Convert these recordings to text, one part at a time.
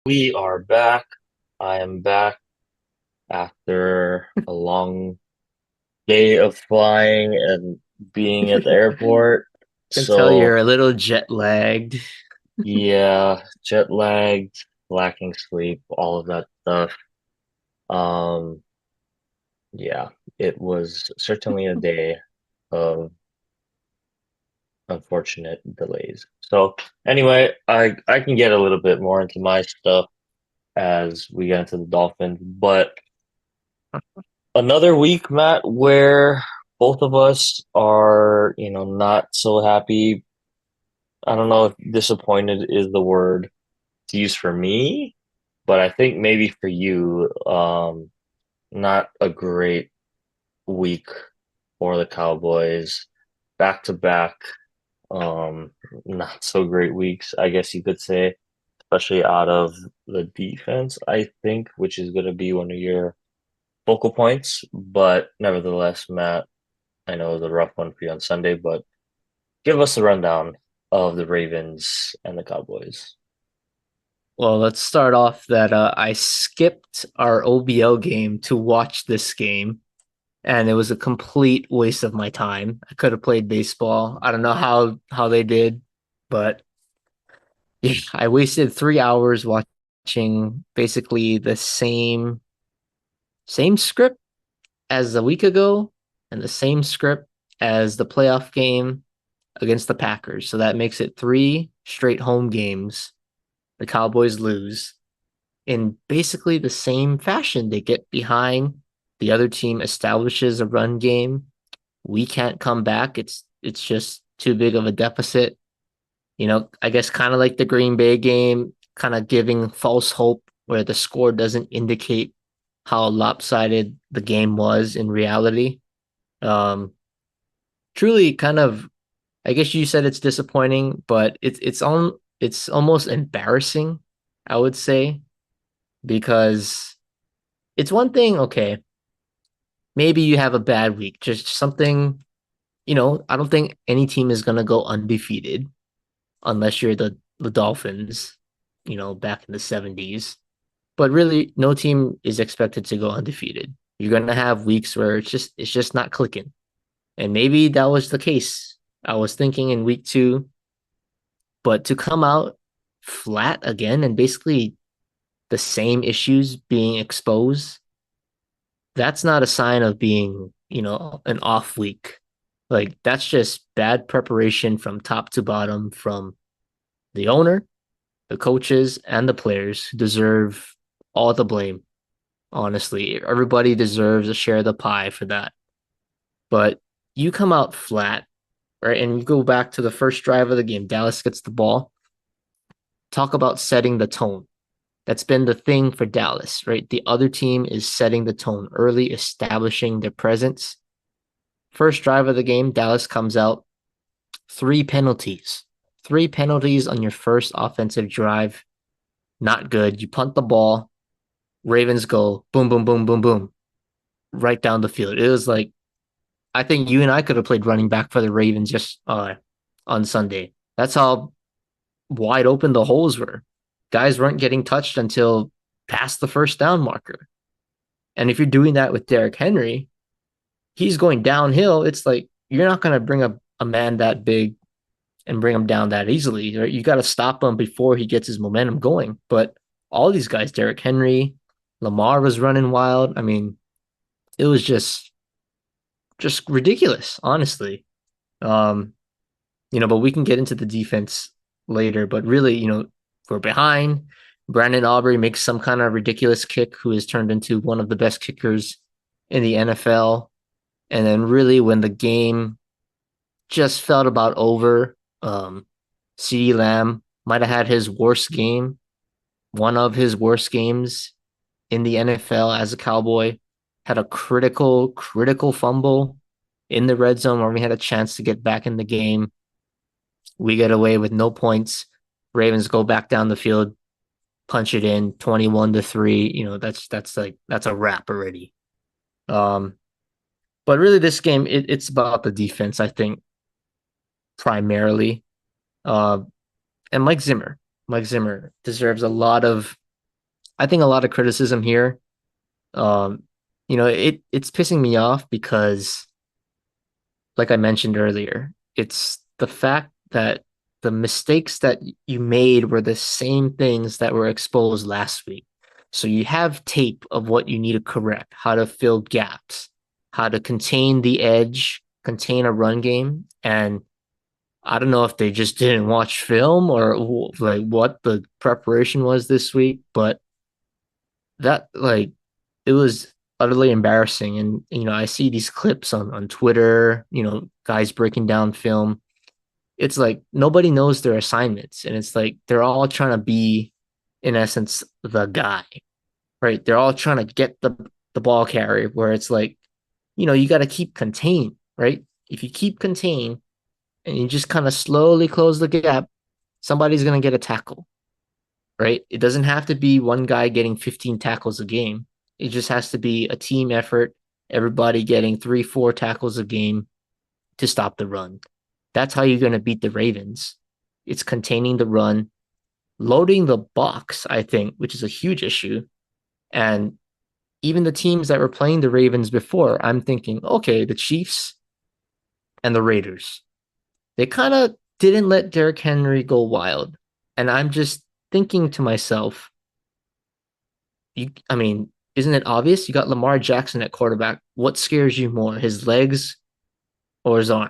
We are back. I am back after a long day of flying and being at the airport. Can tell So, you're a little jet lagged. yeah, jet lagged, lacking sleep, all of that stuff. Um, yeah, it was certainly a day of unfortunate delays. So, anyway, I can get a little bit more into my stuff as we get into the Dolphins, but another week, Matt, where both of us are, not so happy. I don't know if disappointed is the word to use for me, but I think maybe for you, not a great week for the Cowboys. Back to back, not so great weeks, I guess you could say, especially out of the defense, I think, which is going to be one of your focal points. But nevertheless, Matt, I know it was a rough one for you on Sunday, but give us a rundown of the Ravens and the Cowboys. Well, let's start off that I skipped our OBL game to watch this game, and it was a complete waste of my time. I could have played baseball. I don't know how they did, but yeah, I wasted 3 hours watching basically the same script as a week ago, and the same script as the playoff game against the Packers. So that makes it three straight home games the Cowboys lose in basically the same fashion. They get behind, the other team establishes a run game. We can't come back. It's just too big of a deficit. I guess kind of like the Green Bay game, kind of giving false hope where the score doesn't indicate how lopsided the game was in reality. Um, Truly kind of, I guess you said it's disappointing, but it's almost embarrassing, I would say, because it's one thing, okay, maybe you have a bad week, just something, I don't think any team is going to go undefeated unless you're the Dolphins, back in the 70s. But really, no team is expected to go undefeated. You're going to have weeks where it's just not clicking. And maybe that was the case. I was thinking in week 2, but to come out flat again and basically the same issues being exposed, that's not a sign of being, an off week. Like that's just bad preparation from top to bottom from the owner, the coaches, and the players who deserve all the blame. Honestly, everybody deserves a share of the pie for that. But you come out flat, right? And you go back to the first drive of the game. Dallas gets the ball. Talk about setting the tone. That's been the thing for Dallas, right? The other team is setting the tone early, establishing their presence. First drive of the game, Dallas comes out, three penalties. Three penalties on your first offensive drive. Not good. You punt the ball. Ravens go boom, boom, boom, boom, boom, right down the field. It was like, I think you and I could have played running back for the Ravens just on Sunday. That's how wide open the holes were. Guys weren't getting touched until past the first down marker. And if you're doing that with Derrick Henry, he's going downhill. It's like you're not going to bring a man that big and bring him down that easily. Right? You got to stop him before he gets his momentum going. But all these guys, Derrick Henry, Lamar was running wild. I mean, it was just ridiculous, honestly. Um, but we can get into the defense later. But really, we're behind. Brandon Aubrey makes some kind of ridiculous kick, who has turned into one of the best kickers in the NFL. And then really when the game just felt about over, CeeDee Lamb might have had his worst game, one of his worst games in the NFL as a Cowboy. Had a critical fumble in the red zone where we had a chance to get back in the game. We get away with no points. Ravens go back down the field, punch it in 21-3. That's a wrap already. Um, but really this game, it's about the defense, I think, primarily. Uh, and Mike Zimmer deserves a lot of I think a lot of criticism here. Um, it's pissing me off because, like I mentioned earlier, it's the fact that the mistakes that you made were the same things that were exposed last week. So you have tape of what you need to correct, how to fill gaps, how to contain the edge, contain a run game. And I don't know if they just didn't watch film or like what the preparation was this week, but that like it was utterly embarrassing. And I see these clips on Twitter, guys breaking down film. It's like nobody knows their assignments, and it's like they're all trying to be, in essence, the guy, right? They're all trying to get the ball carrier, where it's like, you got to keep contained, right? If you keep contained and you just kind of slowly close the gap, somebody's gonna get a tackle, right? It doesn't have to be one guy getting 15 tackles a game. It just has to be a team effort, everybody getting 3, 4 tackles a game to stop the run. That's how you're going to beat the Ravens. It's containing the run, loading the box, I think, which is a huge issue. And even the teams that were playing the Ravens before, I'm thinking, okay, the Chiefs and the Raiders, they kind of didn't let Derrick Henry go wild. And I'm just thinking to myself, I mean, isn't it obvious? You got Lamar Jackson at quarterback. What scares you more, his legs or his arm?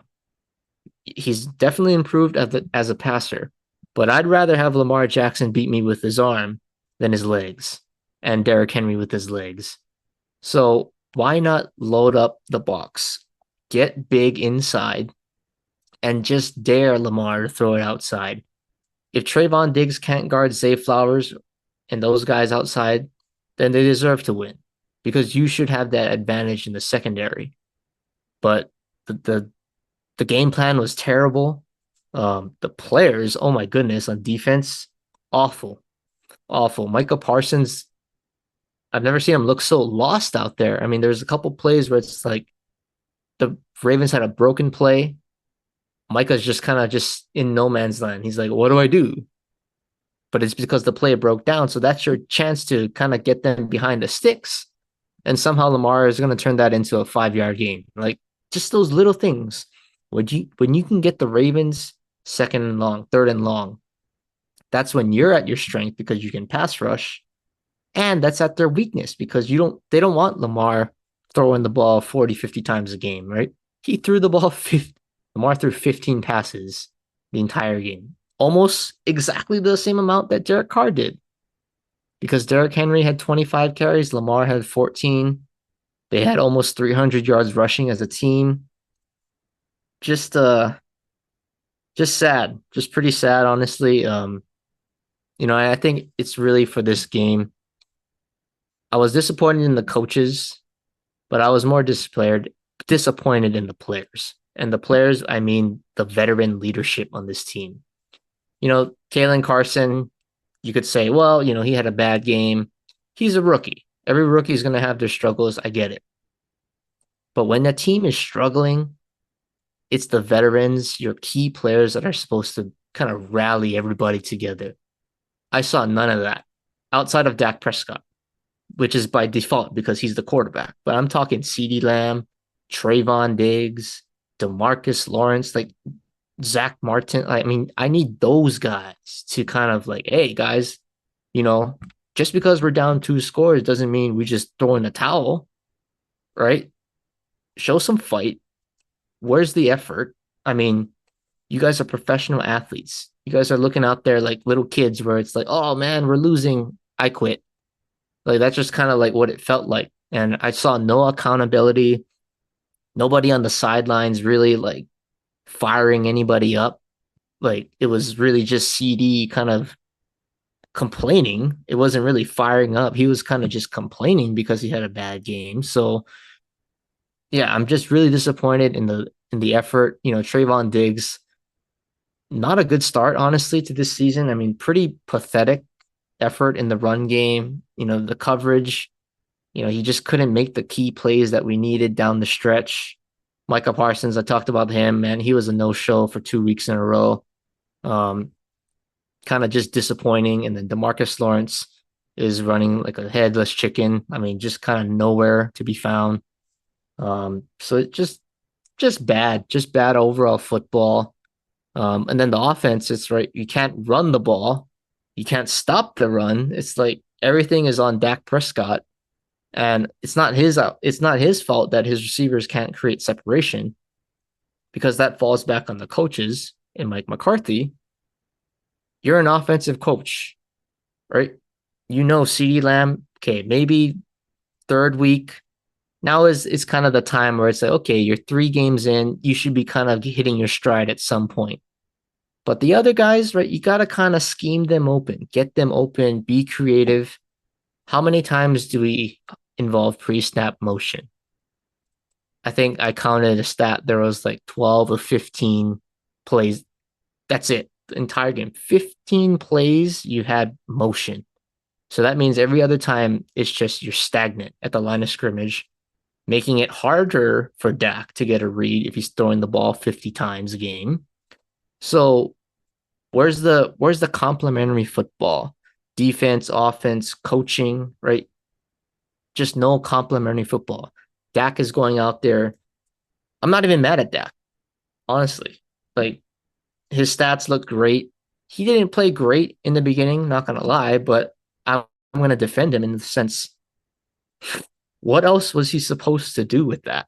He's definitely improved as a passer, but I'd rather have Lamar Jackson beat me with his arm than his legs, and Derrick Henry with his legs. So why not load up the box, get big inside, and just dare Lamar to throw it outside? If Trayvon Diggs can't guard Zay Flowers and those guys outside, then they deserve to win because you should have that advantage in the secondary. But the game plan was terrible. The players, oh my goodness, on defense, awful, awful. Micah Parsons, I've never seen him look so lost out there. I mean, there's a couple plays where it's like the Ravens had a broken play. Micah's just kind of just in no man's land. He's like, what do I do? But it's because the play broke down. So that's your chance to kind of get them behind the sticks. And somehow Lamar is going to turn that into a 5-yard game. Like just those little things. When you can get the Ravens second and long, third and long, that's when you're at your strength because you can pass rush. And that's at their weakness because they don't want Lamar throwing the ball 40, 50 times a game, right? He threw the ball 50, Lamar threw 15 passes the entire game. Almost exactly the same amount that Derek Carr did. Because Derrick Henry had 25 carries, Lamar had 14. They had almost 300 yards rushing as a team. Just just sad, just pretty sad, honestly. I think it's really for this game. I was disappointed in the coaches, but I was more disappointed in the players. And the players, I mean the veteran leadership on this team. Kalen Carson, you could say, well, he had a bad game. He's a rookie. Every rookie is going to have their struggles. I get it. But when the team is struggling, it's the veterans, your key players that are supposed to kind of rally everybody together. I saw none of that outside of Dak Prescott, which is by default because he's the quarterback. But I'm talking CeeDee Lamb, Trayvon Diggs, DeMarcus Lawrence, like Zach Martin. I mean, I need those guys to kind of like, hey, guys, just because we're down 2 scores doesn't mean we just throw in a towel, right? Show some fight. Where's the effort? I mean, you guys are professional athletes. You guys are looking out there like little kids where it's like, oh man, we're losing. I quit. Like that's just kind of like what it felt like. And I saw no accountability, nobody on the sidelines really like firing anybody up. Like it was really just CD kind of complaining. It wasn't really firing up. He was kind of just complaining because he had a bad game. So yeah, I'm just really disappointed in the effort. Trayvon Diggs, not a good start, honestly, to this season. I mean, pretty pathetic effort in the run game. The coverage, he just couldn't make the key plays that we needed down the stretch. Micah Parsons, I talked about him, man. He was a no-show for 2 weeks in a row. Um, Kind of just disappointing. And then DeMarcus Lawrence, is running like a headless chicken. I mean, just kind of nowhere to be found. So it just bad overall football. And then the offense, it's right. You can't run the ball. You can't stop the run. It's like everything is on Dak Prescott, and it's not his fault that his receivers can't create separation because that falls back on the coaches and Mike McCarthy. You're an offensive coach, right? You know CeeDee Lamb, okay, maybe third week. Now is kind of the time where it's like, okay, you're 3 games in, you should be kind of hitting your stride at some point. But the other guys, right, you got to kind of scheme them open, get them open, be creative. How many times do we involve pre-snap motion? I think I counted a stat. There was like 12 or 15 plays. That's it. The entire game. 15 plays, you had motion. So that means every other time it's just you're stagnant at the line of scrimmage, making it harder for Dak to get a read if he's throwing the ball 50 times a game. So where's the complementary football? Defense, offense, coaching, right? Just no complementary football. Dak is going out there. I'm not even mad at Dak, honestly. Like his stats look great. He didn't play great in the beginning, not gonna lie, but I'm gonna defend him in the sense, what else was he supposed to do with that?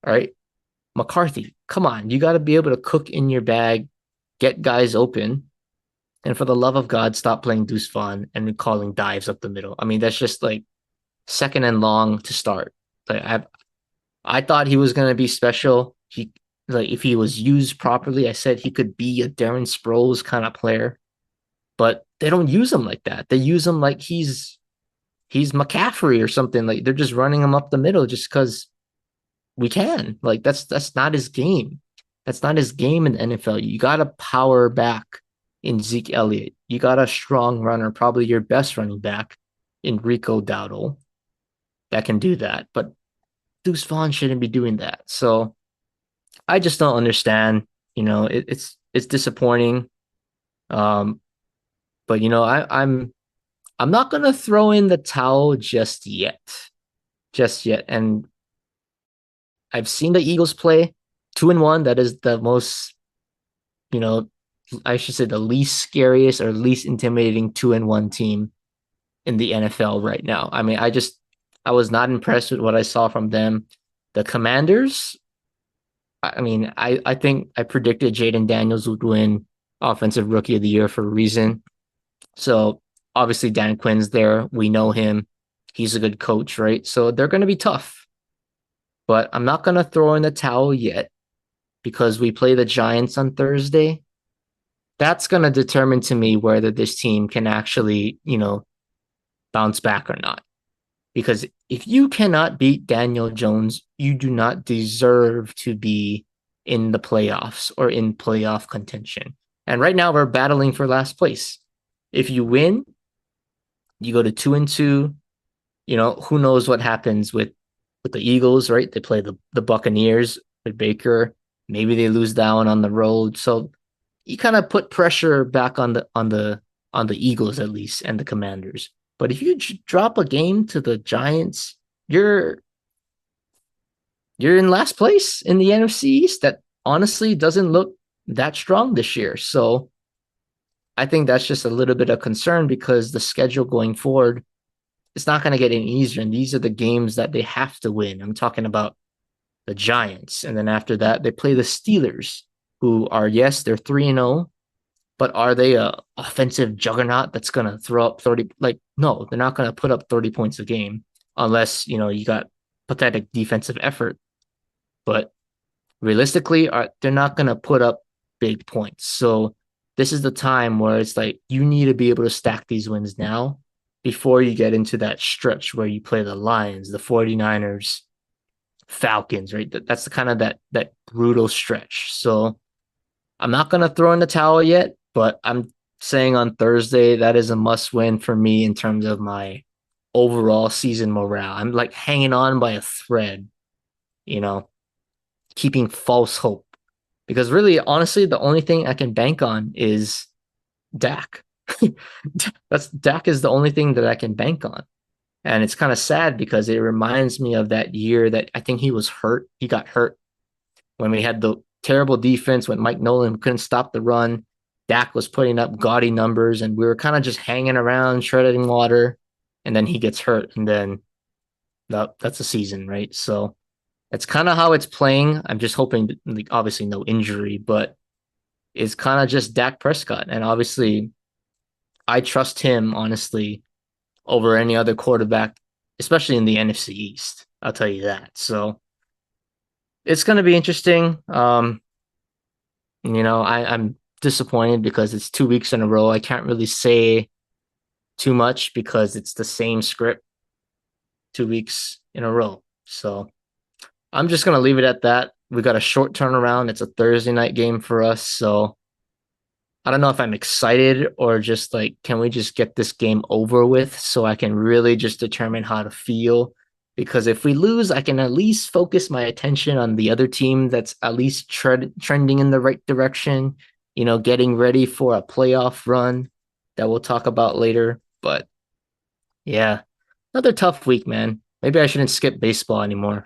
All right. McCarthy, come on, you gotta be able to cook in your bag, get guys open, and for the love of God, stop playing Deuce Vaughn and calling dives up the middle. I mean, that's just like second and long to start. Like I thought he was gonna be special. He like if he was used properly, I said he could be a Darren Sproles kind of player, but they don't use him like that. They use him like he's McCaffrey or something. Like they're just running him up the middle just because we can. Like that's not his game. That's not his game in the NFL. You got to power back in Zeke Elliott. You got a strong runner, probably your best running back in Rico Dowdle that can do that. But Deuce Vaughn shouldn't be doing that. So I just don't understand. It's disappointing. Um, but I'm not gonna throw in the towel just yet. And I've seen the Eagles play 2-1. That is the most, you know, I should say the least scariest or least intimidating 2-1 team in the NFL right now. I mean, I was not impressed with what I saw from them. The Commanders, I mean, I think I predicted Jaden Daniels would win Offensive Rookie of the Year for a reason. So obviously Dan Quinn's there. We know him. He's a good coach, right? So they're going to be tough. But I'm not going to throw in the towel yet because we play the Giants on Thursday. That's going to determine to me whether this team can actually, bounce back or not. Because if you cannot beat Daniel Jones, you do not deserve to be in the playoffs or in playoff contention. And right now we're battling for last place. If you win, you go to 2-2. Who knows what happens with the Eagles, right? They play the Buccaneers with Baker. Maybe they lose that one on the road. So you kind of put pressure back on the Eagles at least and the Commanders. But if you drop a game to the Giants, you're you're in last place in the NFC East. That honestly doesn't look that strong this year. So I think that's just a little bit of concern because the schedule going forward, it's not going to get any easier. And these are the games that they have to win. I'm talking about the Giants. And then after that, they play the Steelers, who are, yes, they're 3-0, but are they a offensive juggernaut that's going to throw up 30? Like, no, they're not going to put up 30 points a game unless, you got pathetic defensive effort. But realistically, they're not going to put up big points. So this is the time where it's like you need to be able to stack these wins now before you get into that stretch where you play the Lions, the 49ers, Falcons, right? That's the kind of that brutal stretch. So I'm not going to throw in the towel yet, but I'm saying on Thursday that is a must win for me in terms of my overall season morale. I'm like hanging on by a thread, you know, keeping false hope because really, honestly, the only thing I can bank on is Dak. That's Dak is the only thing that I can bank on. And it's kind of sad because it reminds me of that year that I think he was hurt. He got hurt when we had the terrible defense when Mike Nolan couldn't stop the run. Dak was putting up gaudy numbers, and we were kind of just hanging around, treading water. And then he gets hurt, and then that's a season, right? So it's kind of how it's playing. I'm just hoping, like, obviously, no injury, but it's kind of just Dak Prescott. And obviously, I trust him, honestly, over any other quarterback, especially in the NFC East. I'll tell you that. So it's going to be interesting. I'm disappointed because it's 2 weeks in a row. I can't really say too much because it's the same script 2 weeks in a row. So I'm just going to leave it at that. We got a short turnaround. It's a Thursday night game for us. So I don't know if I'm excited or just like, can we just get this game over with so I can really just determine how to feel? Because if we lose, I can at least focus my attention on the other team that's at least trending in the right direction, getting ready for a playoff run that we'll talk about later. But yeah, another tough week, man. Maybe I shouldn't skip baseball anymore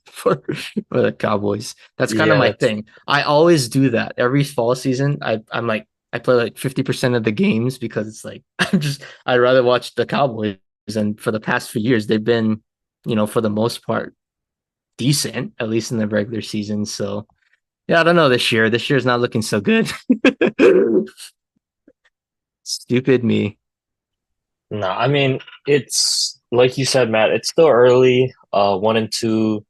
for the Cowboys. That's kind of Yeah, my it's thing. I always do that every fall season. I'm like I play like 50% of the games because it's like I'd rather watch the Cowboys. And for the past few years, they've been, for the most part, decent, at least in the regular season. So yeah, I don't know this year. This year's not looking so good. Stupid me. no, I mean it's like you said, Matt. It's still early. 1-2,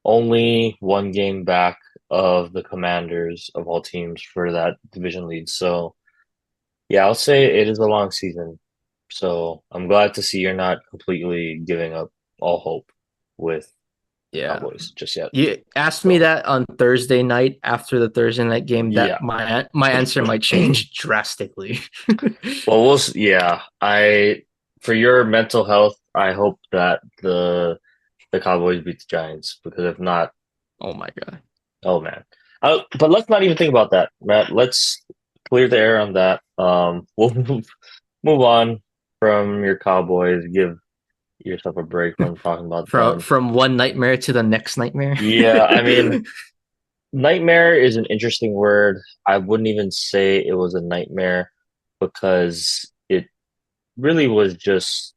only one game back of the Commanders of all teams for that division lead. So yeah, I'll say it is a long season. So I'm glad to see you're not completely giving up all hope with the Yeah. Cowboys just yet. You asked me So that on Thursday night after the Thursday night game, that yeah. my answer might change drastically. Well, yeah. I for your mental health, I hope that the Cowboys beat the Giants because if not, Oh my god. oh man. But let's not even think about that, Matt. Let's clear the air on that. We'll move on from your Cowboys. Give yourself a break from talking about From them. from one nightmare to the next nightmare. Yeah, I mean, nightmare is an interesting word. I wouldn't even say it was a nightmare because it really was just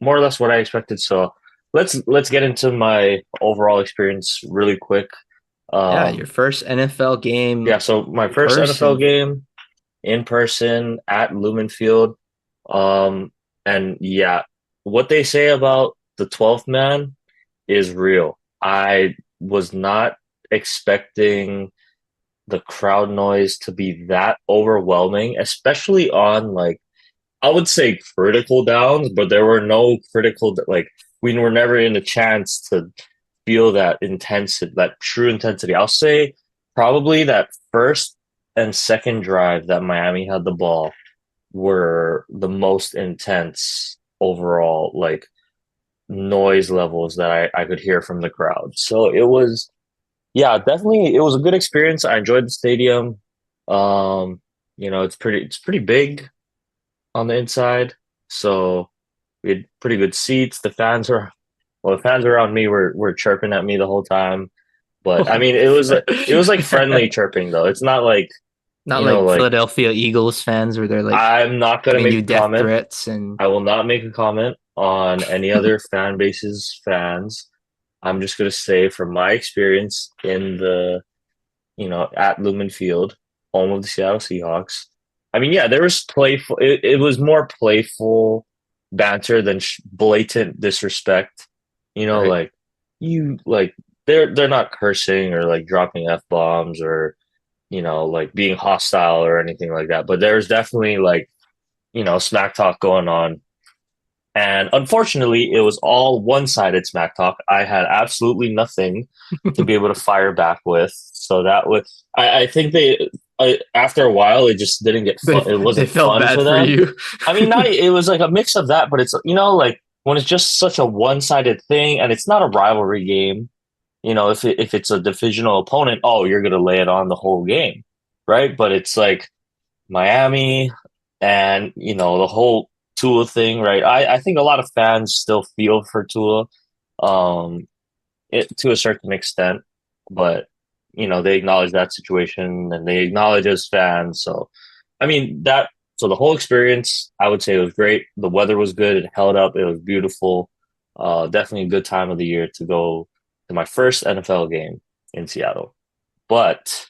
more or less what I expected. So let's get into my overall experience really quick. Yeah, your Um, first NFL game yeah, so my in first NFL person. game in person at Lumen Field. Um, and yeah, what they say about the 12th man is real. I was not expecting the crowd noise to be that overwhelming, especially on like I would say critical downs, but there were no critical like we were never in a chance to feel that intensity, that true intensity. I'll say probably that first and second drive that Miami had the ball were the most intense overall, like noise levels that I could hear from the crowd. So it was, yeah, definitely, it was a good experience. I enjoyed the stadium. It's pretty big on the inside, so we had pretty good seats. The fans around me were chirping at me the whole time. But I mean, it was like friendly chirping though. It's not like, Not like like Philadelphia Eagles fans where they're like I'm not gonna giving make you a death comment. threats and I will not make a comment on any other fan base's fans. I'm just gonna say from my experience in at Lumen Field, home of the Seattle Seahawks. I mean, yeah, there was playful. It was more playful banter than blatant disrespect. right. Like you like they're not cursing or like dropping f bombs or like being hostile or anything like that. But there's definitely like smack talk going on. And unfortunately, it was all one sided smack talk. I had absolutely nothing to be able to fire back with. So that was, I think after a while, it just didn't get They fun. It they wasn't felt fun bad for for them. you. I mean, not, it was like a mix of that, but it's, like when it's just such a one sided thing and it's not a rivalry game, if it's a divisional opponent, oh, you're going to lay it on the whole game. Right. But it's like Miami. and the whole Tua thing, right? I think a lot of fans still feel for Tua, um, to a certain extent, but they acknowledge that situation and they acknowledge as fans. So, I mean that. So the whole experience, I would say, was great. The weather was good. It held up. It was beautiful. Definitely a good time of the year to go to my first NFL game in Seattle. But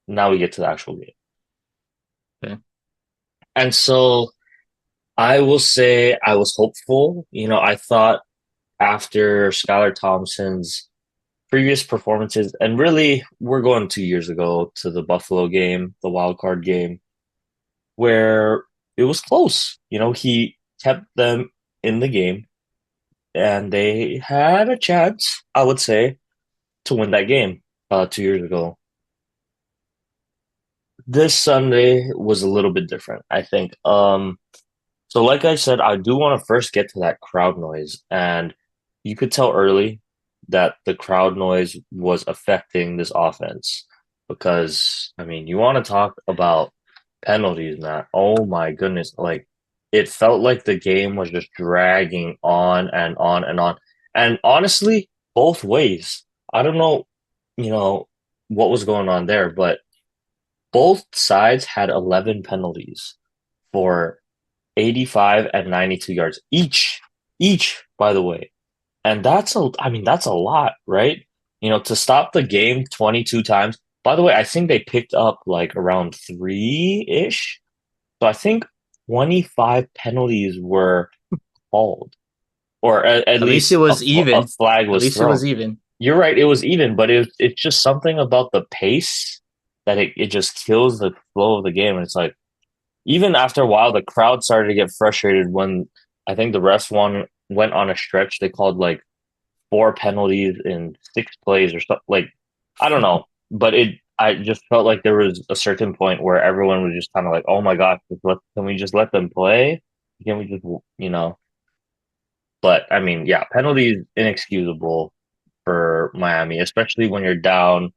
now we get to the actual game. Okay. And so I will say I was hopeful. I thought after Skylar Thompson's previous performances, and really we're going 2 years ago to the Buffalo game, the wild card game, where it was close. He kept them in the game and they had a chance, I would say, to win that game 2 years ago. This Sunday was a little bit different, I think. So like I said, I do want to first get to that crowd noise. And you could tell early that the crowd noise was affecting this offense because, I mean, you want to talk about penalties, Matt. Oh my goodness. Like it felt like the game was just dragging on and on and on. And honestly, both ways. I don't know, you know, what was going on there, but both sides had 11 penalties for 85 and 92 yards each, by the way. And I mean, that's a lot, right? To stop the game 22 times. By the way, I think they picked up like around three-ish. So I think 25 penalties were called, or at At least it least was a even. flag At was least it thrown. was even. You're right, it was even, but it's just something about the pace that it just kills the flow of the game. And it's like, even after a while, the crowd started to get frustrated when I think the refs went on a stretch. They called like four penalties in 6 plays or something. Like I don't know, but I just felt like there was a certain point where everyone was just kind of like, "Oh my gosh, can we just let them play? Can we just you know?" But I mean, yeah, penalties inexcusable for Miami, especially when you're down.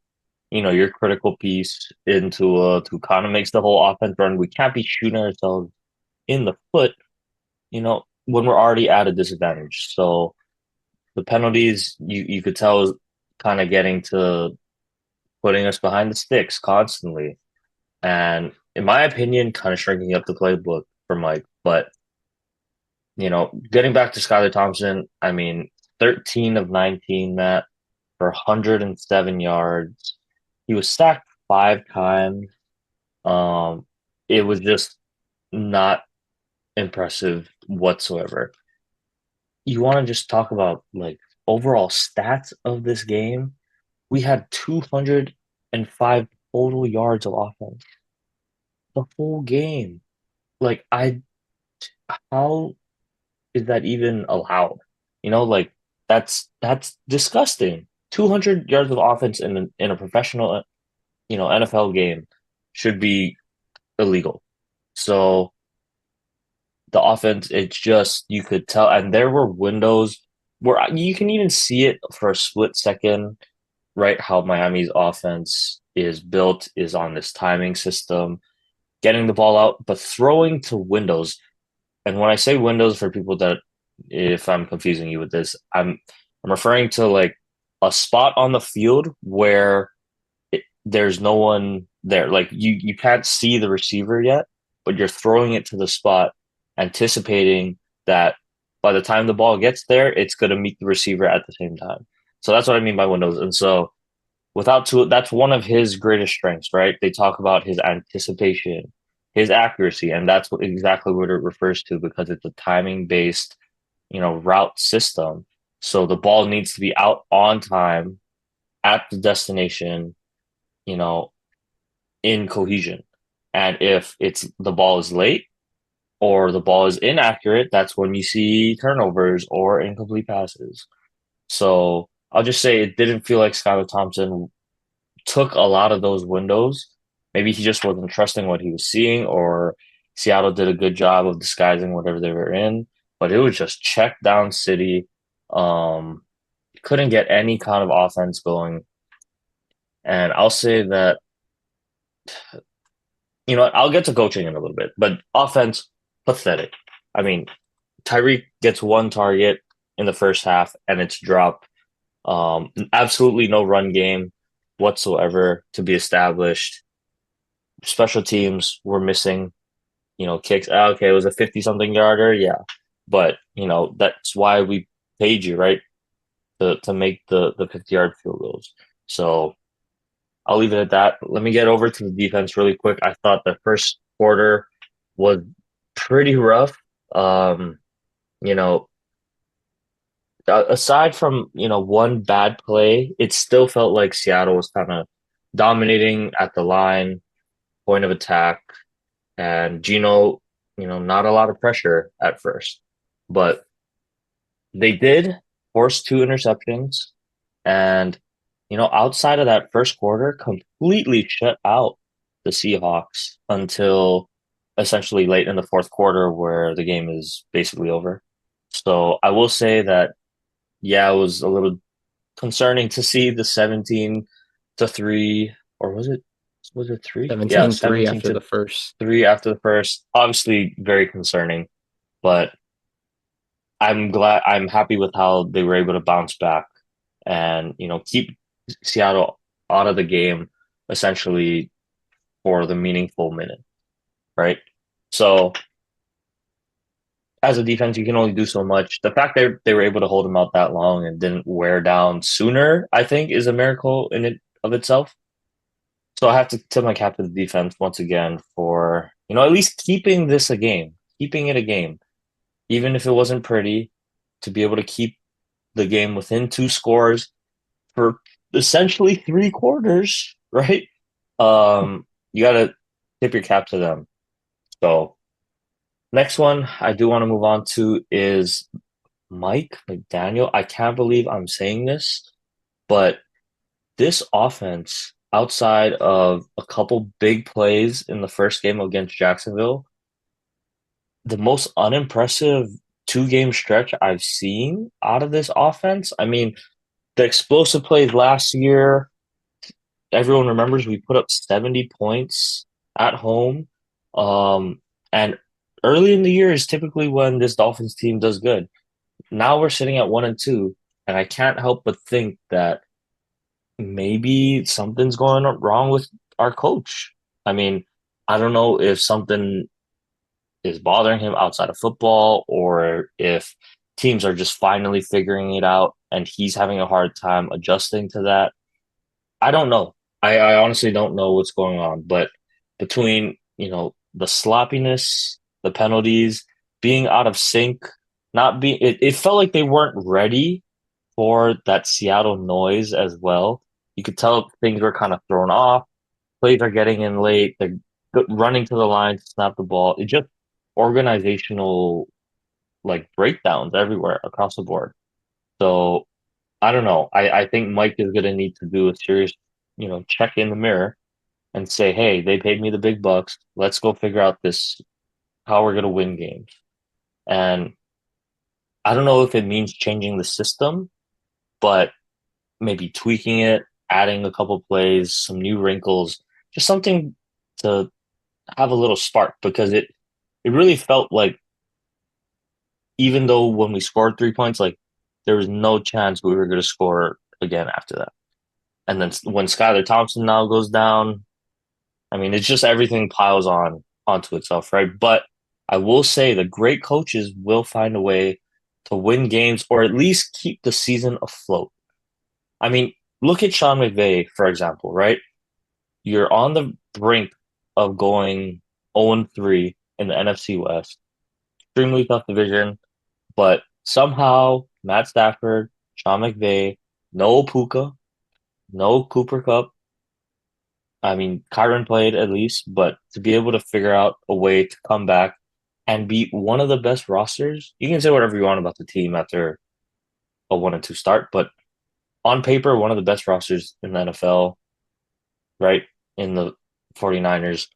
Your critical piece into to kind of makes the whole offense run. We can't be shooting ourselves in the foot, when we're already at a disadvantage. So the penalties, you could tell, is kind of getting to putting us behind the sticks constantly. And in my opinion, kind of shrinking up the playbook for Mike. But, getting back to Skylar Thompson, I mean, 13 of 19, Matt, for 107 yards. He was sacked 5 times. Um, it was just not impressive whatsoever. You want to just talk about like overall stats of this game? We had 205 total yards of offense the whole game. Like how is that even allowed? Like that's disgusting. 200 yards of offense in a professional, NFL game should be illegal. So the offense, it's just you could tell, and there were windows where you can even see it for a split second, right? How Miami's offense is built is on this timing system, getting the ball out, but throwing to windows. And when I say windows, for people that, if I'm confusing you with this, I'm referring to like a spot on the field where there's no one there. Like you can't see the receiver yet, but you're throwing it to the spot, anticipating that by the time the ball gets there, it's going to meet the receiver at the same time. So that's what I mean by windows. And so without Tua, that's one of his greatest strengths, right? They talk about his anticipation, his accuracy, and that's exactly what it refers to because it's a timing based, route system. So the ball needs to be out on time at the destination, you know, in cohesion. And if it's the ball is late or the ball is inaccurate, that's when you see turnovers or incomplete passes. So I'll just say it didn't feel like Skylar Thompson took a lot of those windows. Maybe he just wasn't trusting what he was seeing, or Seattle did a good job of disguising whatever they were in. But it was just check down city. Um, couldn't get any kind of offense going. And I'll say that you know what? I'll get to coaching in a little bit, but offense, pathetic. I mean, Tyreek gets one target in the first half and it's dropped. Absolutely no run game whatsoever to be established. Special teams were missing, kicks. Okay, it was a 50 something yarder. Yeah. But, that's why we paid you, right? To make the 50-yard field goals. So I'll leave it at that. Let me get over to the defense really quick. I thought the first quarter was pretty rough. Um, you know, aside from, one bad play, it still felt like Seattle was kind of dominating at the line, point of attack, and Gino, not a lot of pressure at first. But they did force two interceptions, and outside of that first quarter, completely shut out the Seahawks until essentially late in the fourth quarter, where the game is basically over. So I will say that, yeah, it was a little concerning to see the 17-3, or was it three? Yeah, 17-3 17 after to the first. three after the first. Obviously, very concerning, but I'm happy with how they were able to bounce back and keep Seattle out of the game essentially for the meaningful minute, right? So as a defense, you can only do so much. The fact that they were able to hold them out that long and didn't wear down sooner, I think, is a miracle in it of itself. So I have to tip my cap to the defense once again for at least keeping this a game, keeping it a game, even if it wasn't pretty, to be able to keep the game within two scores for essentially three quarters, right? You got to tip your cap to them. So next one I do want to move on to is Mike McDaniel. I can't believe I'm saying this, but this offense, outside of a couple big plays in the first game against Jacksonville, the most unimpressive two-game stretch I've seen out of this offense. I mean, the explosive plays last year, everyone remembers we put up 70 points at home. And early in the year is typically when this Dolphins team does good. Now we're sitting at 1-2, and I can't help but think that maybe something's going wrong with our coach. I mean, I don't know if something is bothering him outside of football or if teams are just finally figuring it out and he's having a hard time adjusting to that. I don't know. I honestly don't know what's going on, but between, the sloppiness, the penalties, being out of sync, not being, it felt like they weren't ready for that Seattle noise as well. You could tell things were kind of thrown off. Plays are getting in late. They're running to the line to snap the ball. It just organizational like breakdowns everywhere across the board. So I don't know. I think Mike is going to need to do a serious, check in the mirror and say, hey, they paid me the big bucks. Let's go figure out this, how we're going to win games. And I don't know if it means changing the system, but maybe tweaking it, adding a couple plays, some new wrinkles, just something to have a little spark because it really felt like even though when we scored 3 points, like there was no chance we were going to score again after that. And then when Skylar Thompson now goes down, I mean, it's just everything piles on onto itself, right? But I will say the great coaches will find a way to win games or at least keep the season afloat. I mean, look at Sean McVay, for example, right? You're on the brink of going 0-3 in the NFC West. Extremely tough division, but somehow Matt Stafford, Sean McVay, no Puka, no Cooper Cup. I mean, Kyron played at least, but to be able to figure out a way to come back and be one of the best rosters, you can say whatever you want about the team after a 1-2 start, but on paper, one of the best rosters in the NFL, right? In the 49ers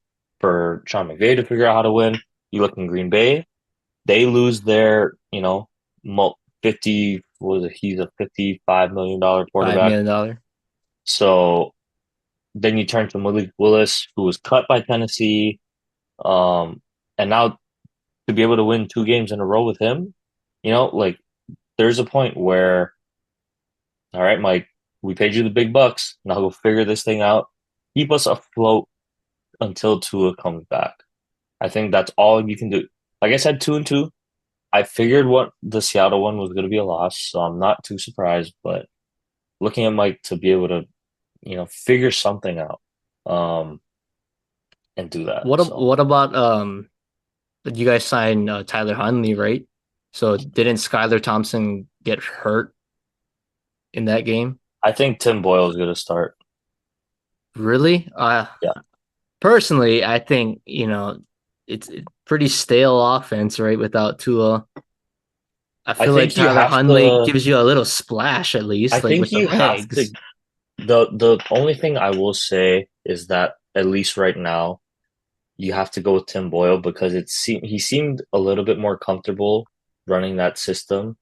for Sean McVay to figure out how to win. You look in Green Bay, they lose their, 50, was it, he's a $55 million $5 quarterback. million. So Then you turn to Malik Willis, who was cut by Tennessee. Um, and now to be able to win 2 games in a row with him, like there's a point where, all right, Mike, we paid you the big bucks. Now go figure this thing out. Keep us afloat until Tua comes back. I think that's all you can do. Like I said, 2-2. I figured what the Seattle one was going to be a loss, so I'm not too surprised. But looking at Mike to be able to, figure something out, um, and do that. So What about you guys signed Tyler Huntley, right? So didn't Skylar Thompson get hurt in that game? I think Tim Boyle is going to start. Really? Yeah, Personally, I think, it's pretty stale offense, right? Without Tua. I I feel like think you Tyler have Huntley to. gives you a little splash at I least, like think with the you have to. legs. The only thing I will say is that at least right now you have to go with Tim Boyle because he seemed a little bit more comfortable running that system.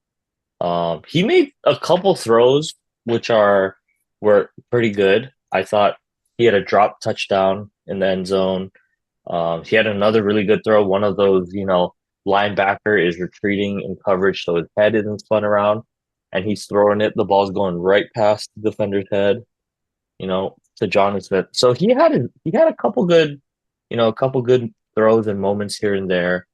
He made a couple throws which were pretty good. I thought he had a drop touchdown in the end zone. He had another really good throw. One of those, linebacker is retreating in coverage, so his head isn't spun around, and he's throwing it. The ball's going right past the defender's head, to John Smith. So he had a couple good throws and moments here and there.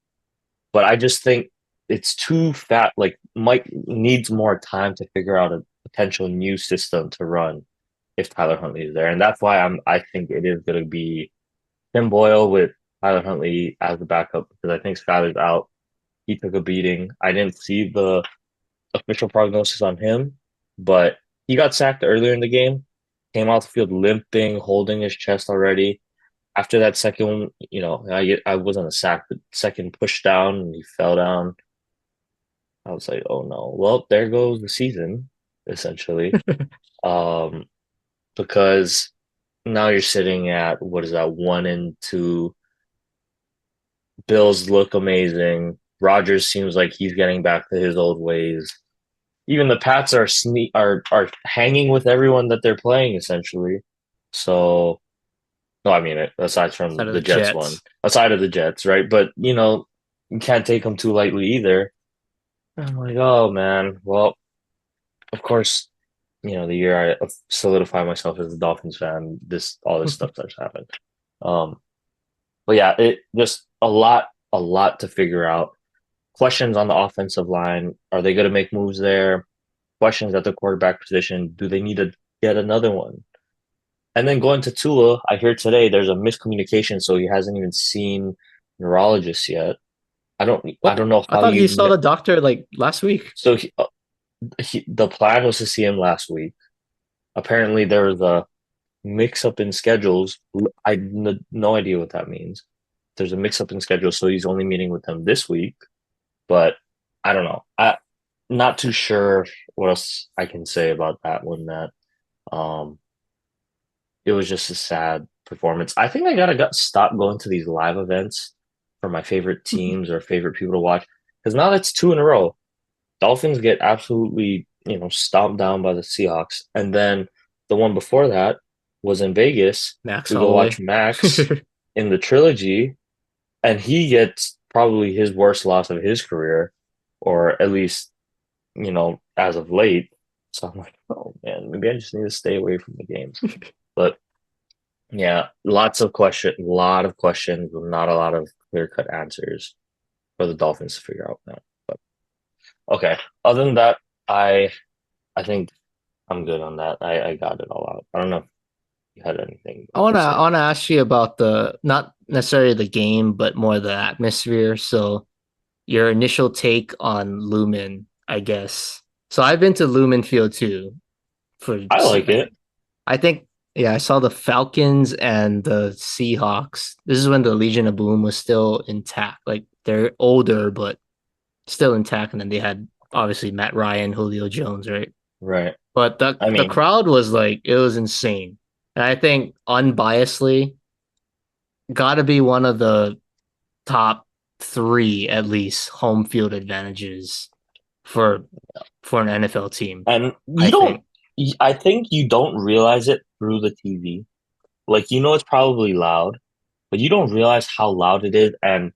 But I just think it's too fat. Like Mike needs more time to figure out a potential new system to run if Tyler Huntley is there, and that's why I think it is going to be Tim Boyle with Tyler Huntley as the backup because I think Skyler's out. He took a beating. I didn't see the official prognosis on him, but he got sacked earlier in the game. Came off the field limping, holding his chest already. After that second one, I wasn't a sack, but second push down and he fell down. I was like, oh no. Well, there goes the season, essentially. Um, because now you're sitting at what is that, 1-2. Bills look amazing. Rodgers seems like he's getting back to his old ways. Even the Pats are hanging with everyone that they're playing essentially. So no, I mean it. Aside Side from of the the Jets one, Jets. aside of the Jets, right? But you can't take them too lightly either. I'm like, oh man. Well, of course, the year I solidify myself as a Dolphins fan, all this stuff starts to happen. Um, but yeah, it just a lot to figure out. Questions on the offensive line. Are they going to make moves there? Questions at the quarterback position. Do they need to get another one? And then going to Tua, I hear today there's a miscommunication, so he hasn't even seen neurologists yet. I What? don't know I how thought you he saw know. the doctor like last week. So the plan was to see him last week. Apparently there was a mix up in schedules. No idea what that means. There's a mix up in schedules, so he's only meeting with them this week. But I don't know. Not too sure what else I can say about that one, Matt. Um, it was just a sad performance. I think I gotta stop going to these live events for my favorite teams or favorite people to watch because now that's 2 in a row. Dolphins get absolutely, stomped down by the Seahawks, and then the one before that was in Vegas. Max We go watch Holloway. Max in the trilogy, and he gets probably his worst loss of his career, or at least, as of late. So I'm like, oh man, maybe I just need to stay away from the games. But yeah, a lot of questions, but not a lot of clear-cut answers for the Dolphins to figure out now. But okay, other than that, I I think I'm good on that. I got it all out. I don't know if you had anything to I say. wanna ask you about the not necessarily the game, but more the atmosphere. So your initial take on Lumen, I guess. So I've been to Lumen Field too for I like it. I think yeah, I saw the Falcons and the Seahawks. This is when the Legion of Boom was still intact. Like they're older but still intact, and then they had obviously Matt Ryan, Julio Jones, right? Right. But I the mean, crowd was like it was insane. And I think unbiasedly gotta be one of the top three at least home field advantages for an NFL team, and I you don't. think. I think you don't realize it through the TV. Like it's probably loud, but you don't realize how loud it is. And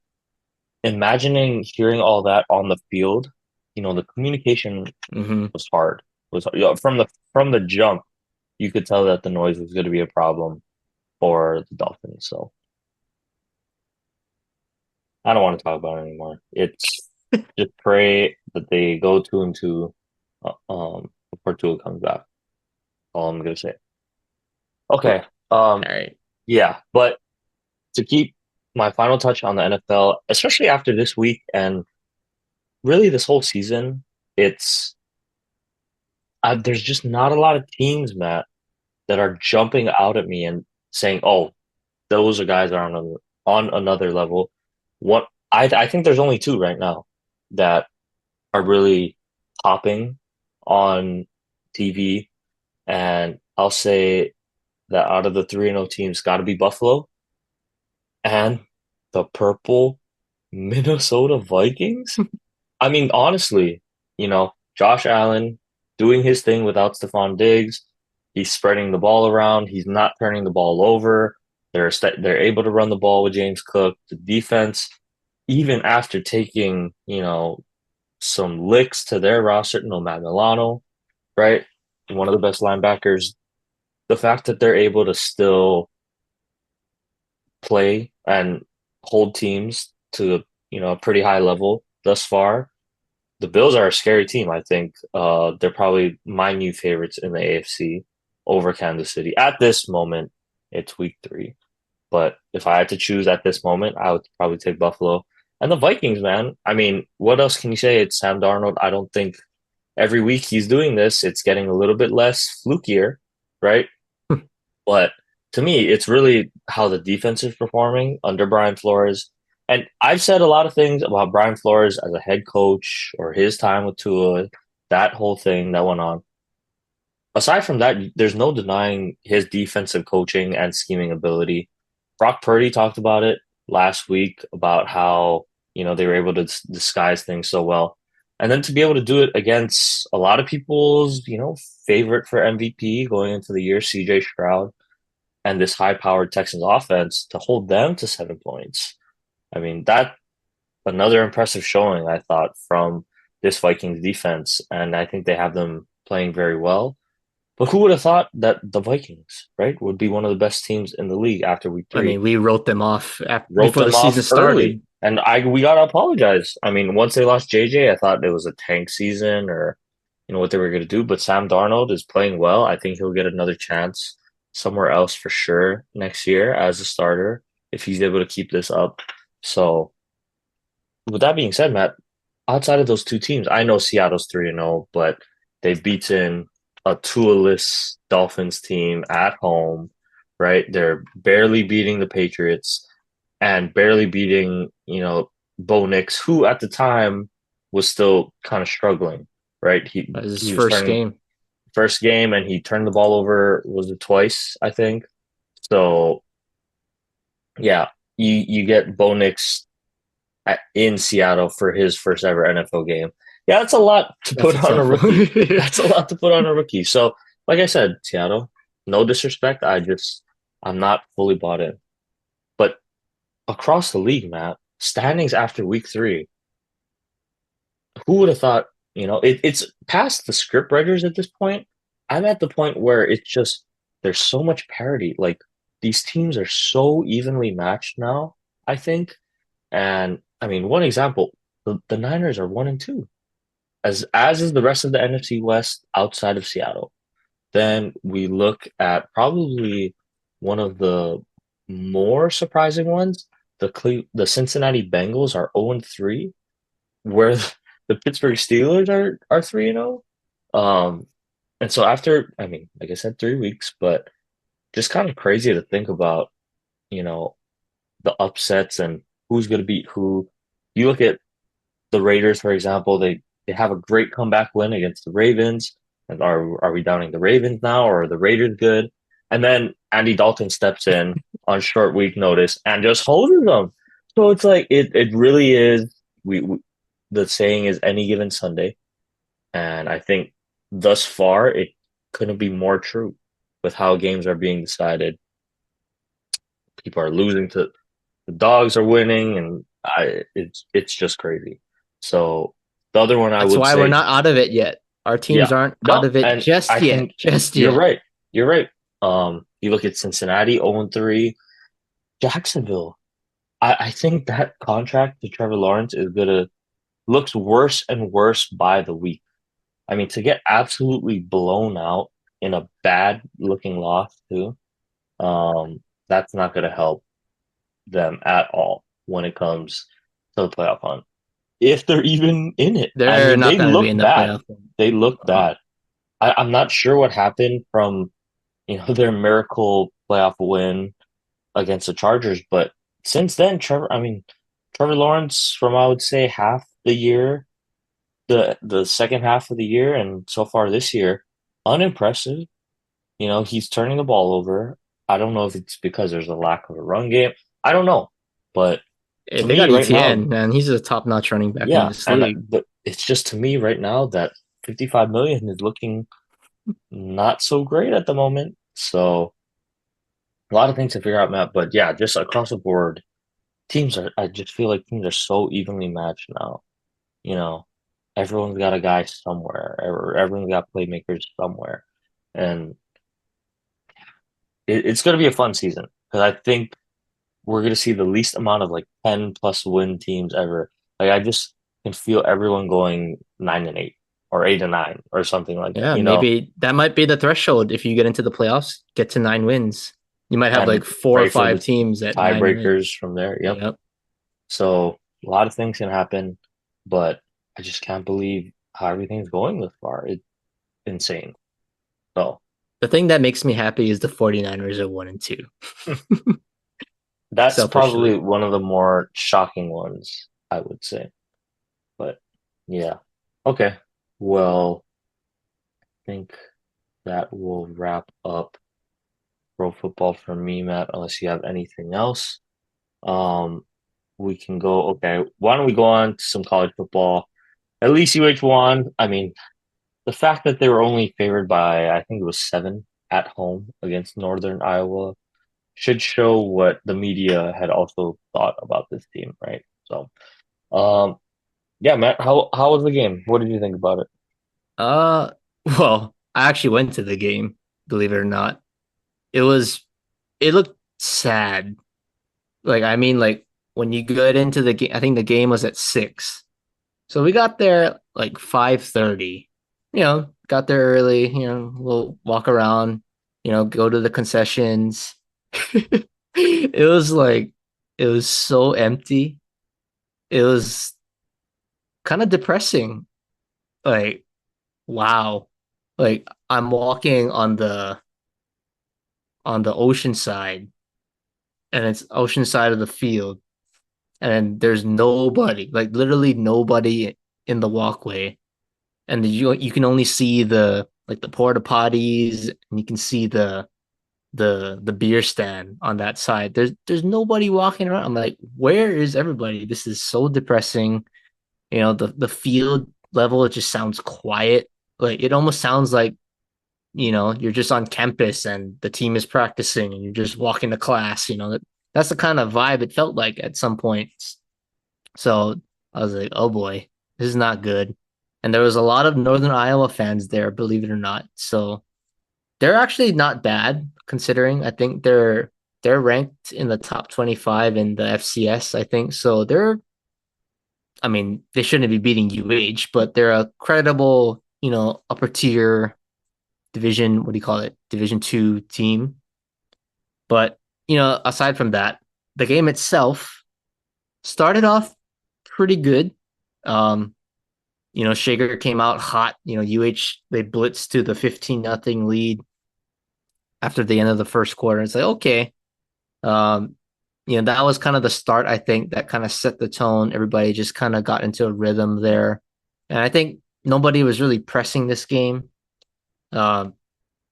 imagining hearing all that on the field, the communication Hmm. was hard. From the jump, you could tell that the noise was going to be a problem for the Dolphins. So I don't want to talk about it anymore. It's just pray that they go 2-2, before Tua comes back. All I'm gonna say. All Okay. Um, right. yeah, but to keep my final touch on the NFL, especially after this week and really this whole season, it's there's just not a lot of teams, Matt, that are jumping out at me and saying, "Oh, those are guys that are on another level." What I think there's only two right now that are really popping on TV, and I'll say that out of the 3-0 teams, got to be Buffalo and the purple Minnesota Vikings. I mean, honestly, Josh Allen doing his thing without Stephon Diggs. He's spreading the ball around. He's not turning the ball over. They're able to run the ball with James Cook. The defense, even after taking, some licks to their roster, no Matt Milano, right? One of the best linebackers. The fact that they're able to still play and hold teams to, a pretty high level thus far. The Bills are a scary team, I think. They're probably my new favorites in the AFC over Kansas City. At this moment, it's week 3. But if I had to choose at this moment, I would probably take Buffalo. And the Vikings, man. I mean, what else can you say? It's Sam Darnold. I don't think every week he's doing this, it's getting a little bit less flukier, right? But to me, it's really how the defense is performing under Brian Flores. And I've said a lot of things about Brian Flores as a head coach or his time with Tua, that whole thing that went on. Aside from that, there's no denying his defensive coaching and scheming ability. Brock Purdy talked about it last week about how, they were able to disguise things so well. And then to be able to do it against a lot of people's, favorite for MVP going into the year, CJ Stroud, and this high-powered Texans offense to hold them to 7 points. I mean, that another impressive showing, I thought, from this Vikings defense, and I think they have them playing very well. But who would have thought that the Vikings, right, would be one of the best teams in the league after week I 3? mean, we wrote them off Wrote before the them season off early. started. And we gotta apologize. I mean, once they lost JJ, I thought it was a tank season or what they were gonna do. But Sam Darnold is playing well. I think he'll get another chance somewhere else for sure next year as a starter if he's able to keep this up. So with that being said, Matt, outside of those two teams, I know Seattle's 3-0, but they've beaten a Tua-less Dolphins team at home, right? They're barely beating the Patriots and barely beating, Bo Nix, who at the time was still kind of struggling, right? He That was his he was first turning game. first game and he turned the ball over, was it twice, I think? So yeah, you get Bo Nix in Seattle for his first ever NFL game. Yeah, that's a lot to That's put a on a tough rookie. one. That's a lot to put on a rookie. So, like I said, Seattle, no disrespect. I'm not fully bought in. But across the league, Matt, standings after week 3, who would have thought, it's past the script writers at this point. I'm at the point where it's just, there's so much parity. Like, these teams are so evenly matched now, I think. And I mean, one example, the Niners are 1-2, as is the rest of the NFC West outside of Seattle. Then we look at probably one of the more surprising ones. The Cincinnati Bengals are 0-3, where the Pittsburgh Steelers are 3-0. And so after, I mean, like I said, 3 weeks, but just kind of crazy to think about, you know, the upsets and who's going to beat who. You look at the Raiders, for example, they have a great comeback win against the Ravens. And are we downing the Ravens now, or are the Raiders good? And then Andy Dalton steps in on short week notice and just holds them. So it's like it really is. We the saying is any given Sunday, and I think thus far it couldn't be more true with how games are being decided. people are losing to the dogs are winning, and it's just crazy. So the other one I That's would why we're say, not out of it yet. Our teams yeah, aren't out no, of it and I just yet. think Just you're yet. right. You're right. You look at Cincinnati 0-3, Jacksonville. I think that contract to Trevor Lawrence is gonna looks worse and worse by the week. I mean, to get absolutely blown out in a bad looking loss too, that's not gonna help them at all when it comes to the playoff hunt. If they're even in it. I They're mean, not they going to be look in the bad. playoff. They look Uh, bad. I'm not sure what happened from, their miracle playoff win against the Chargers, but since then, Trevor Lawrence from I would say half the year, the second half of the year, and so far this year, unimpressive. He's turning the ball over. I don't know if it's because there's a lack of a run game. I don't know, but to they me got right now, ETN, and he's a top-notch running back in yeah, this and league. but it's just to me right now that 55 million is looking not so great at the moment. So a lot of things to figure out, Matt. But yeah, just across the board, I just feel like teams are so evenly matched now. You know, everyone's got a guy somewhere, or everyone's got playmakers somewhere, and it's going to be a fun season because I think we're going to see the least amount of like 10 plus win teams ever. Like I just can feel everyone going 9-8 or 8-9 or something like that, Yeah, maybe that might be the threshold. If you get into the playoffs, get to 9 wins. You might have and like four or pray for five the teams at 9 wins. tiebreakers from there. Yep. Yep. So a lot of things can happen, but I just can't believe how everything's going this far. It's insane. So The thing that makes me happy is the 49ers are 1-2. that's probably Selfishly. one of the more shocking ones, I would say. But yeah. Okay. Well, I think that will wrap up pro football for me, Matt, unless you have anything else. Um, we can go, okay, why don't we go on to some college football? At least UH won. I mean, the fact that they were only favored by, I think it was 7 at home against Northern Iowa should show what the media had also thought about this team, right? So, um, yeah, Matt, how was the game? What did you think about it? Uh, well, I actually went to the game, believe it or not. It was, it looked sad. Like, I mean, like when you get into the game, I think the game was at 6. So we got there like 5:30. Got there early, we'll walk around, go to the concessions. It was like it was so empty. It was kind of depressing. Like, wow. Like I'm walking on the ocean side, and it's ocean side of the field, and there's nobody, like literally nobody in the walkway. And you can only see the porta potties, and you can see the beer stand on that side. There's nobody walking around. I'm like, where is everybody? This is so depressing. The field level, it just sounds quiet. Like it almost sounds like, you're just on campus and the team is practicing and you're just walking to class. That's the kind of vibe it felt like at some points. So I was like, oh boy, this is not good. And there was a lot of Northern Iowa fans there, believe it or not. So they're actually not bad considering. I think they're ranked in the top 25 in the FCS, I think. So I mean, they shouldn't be beating UH, but they're a credible, upper tier division, what do you call it? Division 2 team. But, aside from that, the game itself started off pretty good. Um, Shager came out hot. UH they blitzed to the 15-0 lead after the end of the first quarter. It's like, okay. Um, that was kind of the start, I think, that kind of set the tone. Everybody just kind of got into a rhythm there. And I think nobody was really pressing this game. Um,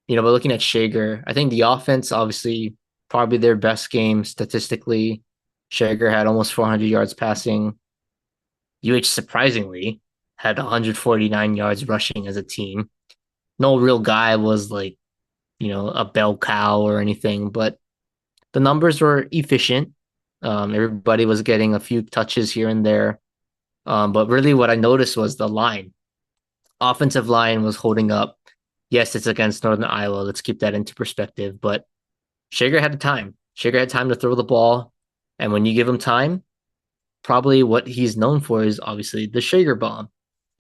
but looking at Shager, I think the offense, obviously, probably their best game statistically. Shager had almost 400 yards passing. UH surprisingly had 149 yards rushing as a team. No real guy was like, a bell cow or anything, but the numbers were efficient. Everybody was getting a few touches here and there. But really, what I noticed was the line. Offensive line was holding up. Yes, it's against Northern Iowa. Let's keep that into perspective. But Shager had the time. Shager had time to throw the ball. And when you give him time, probably what he's known for is obviously the Shager bomb.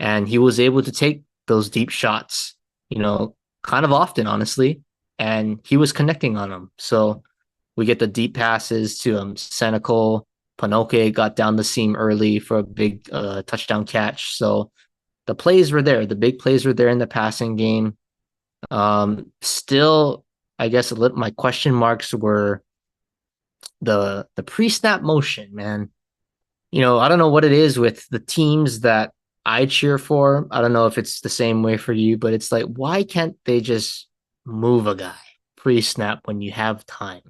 And he was able to take those deep shots, kind of often, honestly. And he was connecting on them. So we get the deep passes to Senecal. Panoke got down the seam early for a big touchdown catch. So the plays were there. The big plays were there in the passing game. Still, I guess my question marks were the pre-snap motion, man. I don't know what it is with the teams that I cheer for. I don't know if it's the same way for you, but it's like, why can't they just move a guy pre-snap when you have time?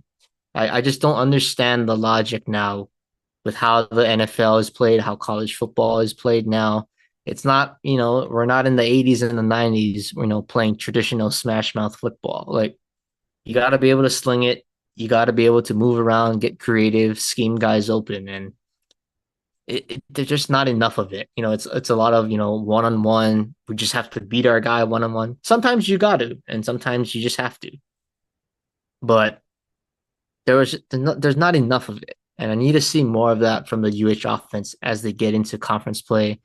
I just don't understand the logic now with how the NFL is played, how college football is played now. It's not, we're not in the 80s and the 90s, playing traditional smash mouth football. Like, you got to be able to sling it. You got to be able to move around, get creative, scheme guys open. And there's just not enough of it. It's a lot of, one on one. We just have to beat our guy one on one. Sometimes you got to, and sometimes you just have to. But there's not enough of it. And I need to see more of that from the UH offense as they get into conference play,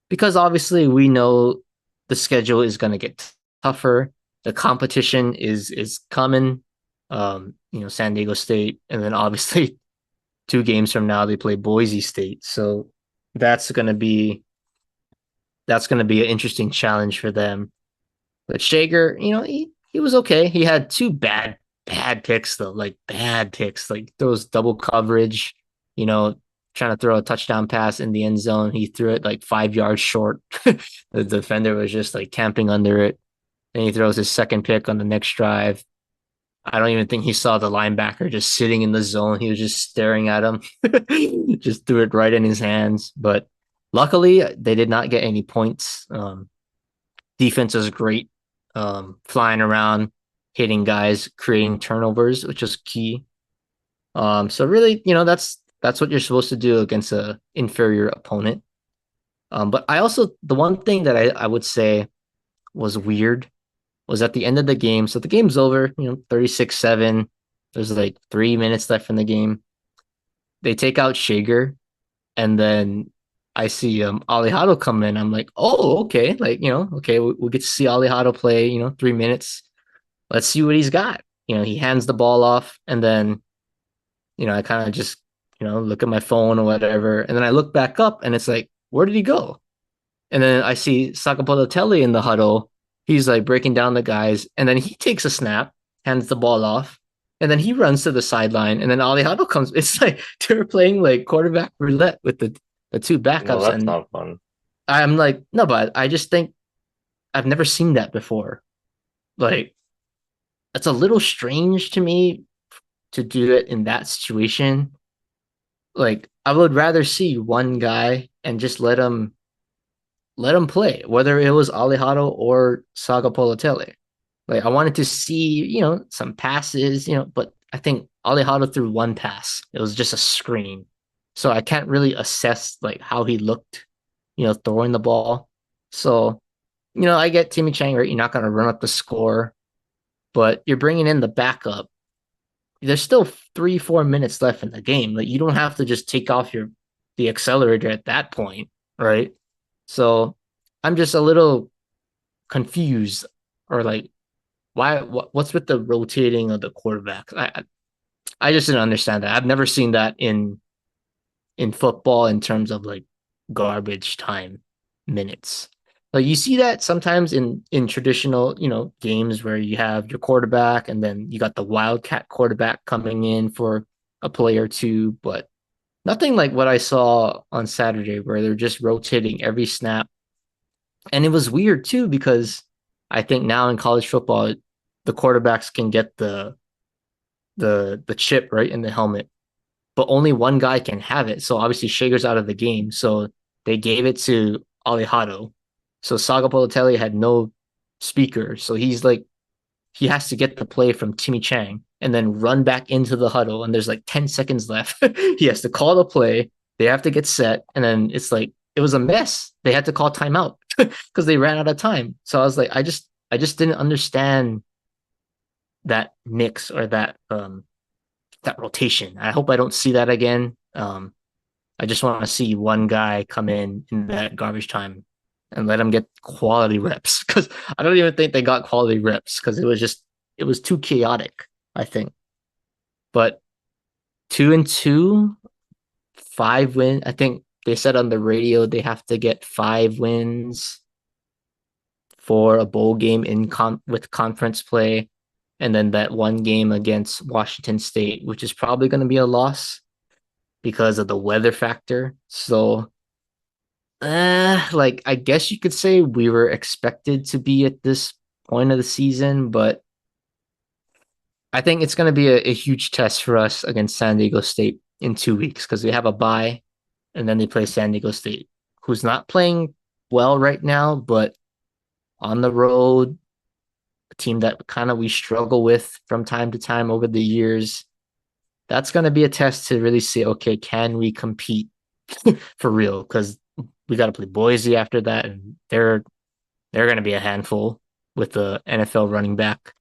because obviously we know the schedule is going to get tougher. The competition is coming. San Diego State, and then obviously 2 games from now they play Boise State. So that's going to be an interesting challenge for them. But Shager, he was okay. He had 2 bad picks though, like bad picks, like throws double coverage, trying to throw a touchdown pass in the end zone. He threw it like 5 yards short. The defender was just like camping under it. And he throws his second pick on the next drive. I don't even think he saw the linebacker just sitting in the zone. He was just staring at him. Just threw it right in his hands. But luckily, they did not get any points. Defense was great, flying around, hitting guys, creating turnovers, which is key. So really, that's what you're supposed to do against a inferior opponent. But I also, the one thing that I would say was weird was at the end of the game. So the game's over, 36-7. There's like 3 minutes left in the game. They take out Shager, and then I see Alejado come in. I'm like, oh, okay. Like, okay, we'll get to see Alejado play, 3 minutes. Let's see what he's got. He hands the ball off, and then, I kind of just, look at my phone or whatever. And then I look back up, and it's like, where did he go? And then I see Sakapolotelli in the huddle. He's like breaking down the guys, and then he takes a snap, hands the ball off, and then he runs to the sideline. And then Alejandro comes. It's like they're playing like quarterback roulette with the 2 backups. That's And not fun. I'm like, no, but I just think I've never seen that before. Like, it's a little strange to me to do it in that situation. Like, I would rather see one guy and just let him play, whether it was Alejandro or Saga Politelli. Like, I wanted to see, some passes, but I think Alejandro threw one pass. It was just a screen. So I can't really assess like how he looked, throwing the ball. So, I get Timmy Chang, right? You're not going to run up the score, but you're bringing in the backup. There's still 3-4 minutes left in the game. Like, you don't have to just take off the accelerator at that point, right? So I'm just a little confused, or like, what's with the rotating of the quarterbacks? I just didn't understand that. I've never seen that in football in terms of like garbage time minutes. Like, you see that sometimes in traditional, games where you have your quarterback and then you got the wildcat quarterback coming in for a play or two, but nothing like what I saw on Saturday where they're just rotating every snap. And it was weird too because I think now in college football, the quarterbacks can get the chip right in the helmet, but only one guy can have it. So obviously Shager's out of the game. So they gave it to Alejado. So Saga Politelli had no speaker. So he's like, he has to get the play from Timmy Chang. and then run back into the huddle. And there's like 10 seconds left. He has to call the play. They have to get set. And then it's like, it was a mess. They had to call timeout because they ran out of time. So I was like, I just didn't understand that mix or that rotation. I hope I don't see that again. I just want to see one guy come in that garbage time and let him get quality reps because I don't even think they got quality reps because it was too chaotic. I think, but 2-2, 5 win. I think they said on the radio they have to get 5 wins for a bowl game with conference play, and then that one game against Washington State, which is probably going to be a loss because of the weather factor. So, like I guess you could say we were expected to be at this point of the season, but I think it's going to be a huge test for us against San Diego State in 2 weeks because we have a bye and then they play San Diego State, who's not playing well right now, but on the road, a team that kind of we struggle with from time to time over the years. That's going to be a test to really see, okay, can we compete for real? Because we got to play Boise after that, and they're going to be a handful with the NFL running back,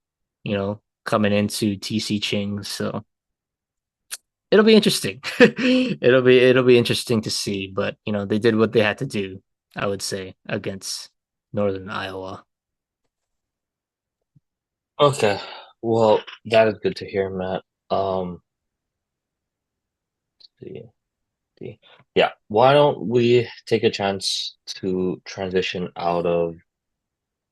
coming into TC Ching. So it'll be interesting. It'll be interesting to see. But they did what they had to do, I would say, against Northern Iowa. Okay. Well, that is good to hear, Matt. The, yeah. Why don't we take a chance to transition out of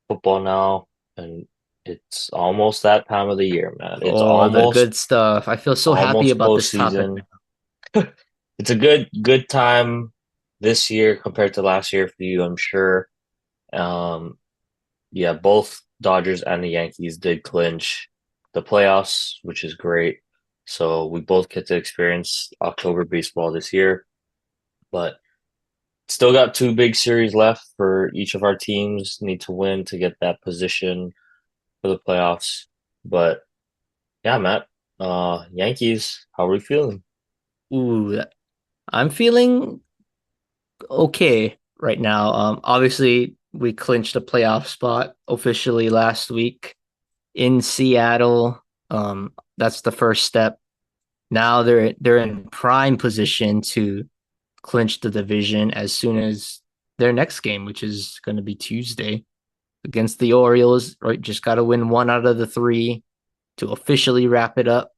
football now? And it's almost that time of the year, man. It's Oh, the almost good stuff. I feel so happy almost about this topic postseason. now. It's a good time this year compared to last year for you, I'm sure. Um, yeah, both Dodgers and the Yankees did clinch the playoffs, which is great. So we both get to experience October baseball this year, but still got two big series left for each of our teams. Need to win to get that position for the playoffs. But yeah, Matt, Yankees, how are we feeling? Ooh, I'm feeling okay right now. Obviously we clinched a playoff spot officially last week in Seattle. That's the first step. Now they're in prime position to clinch the division as soon as their next game, which is going to be Tuesday against the Orioles. Right, just got to win one out of the three to officially wrap it up.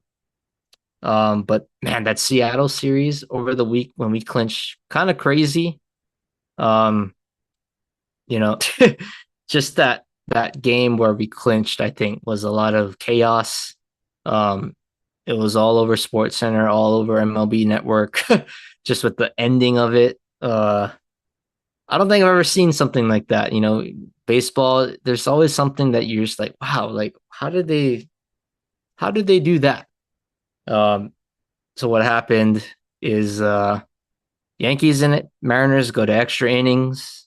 But man, that Seattle series over the week when we clinched, kind of crazy. Um, you know, just that game where we clinched, I think, was a lot of chaos. Um, it was all over Sports Center, all over MLB Network, just with the ending of it. I don't think I've ever seen something like that. Baseball, there's always something that you're just like, wow, like how did they do that? Um, so what happened is Yankees in it, Mariners go to extra innings.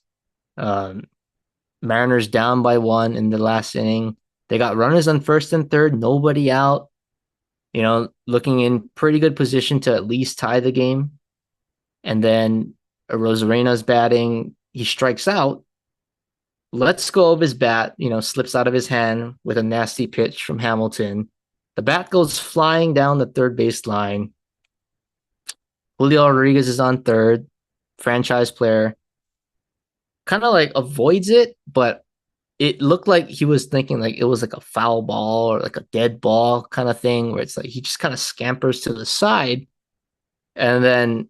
Um, Mariners down by one in the last inning. They got runners on first and third, nobody out, looking in pretty good position to at least tie the game. And then Rosarena's batting. He strikes out, lets go of his bat, slips out of his hand with a nasty pitch from Hamilton. The bat goes flying down the third base line. Julio Rodriguez is on third, franchise player, kind of like avoids it, but it looked like he was thinking like it was like a foul ball or like a dead ball kind of thing where it's like he just kind of scampers to the side. And then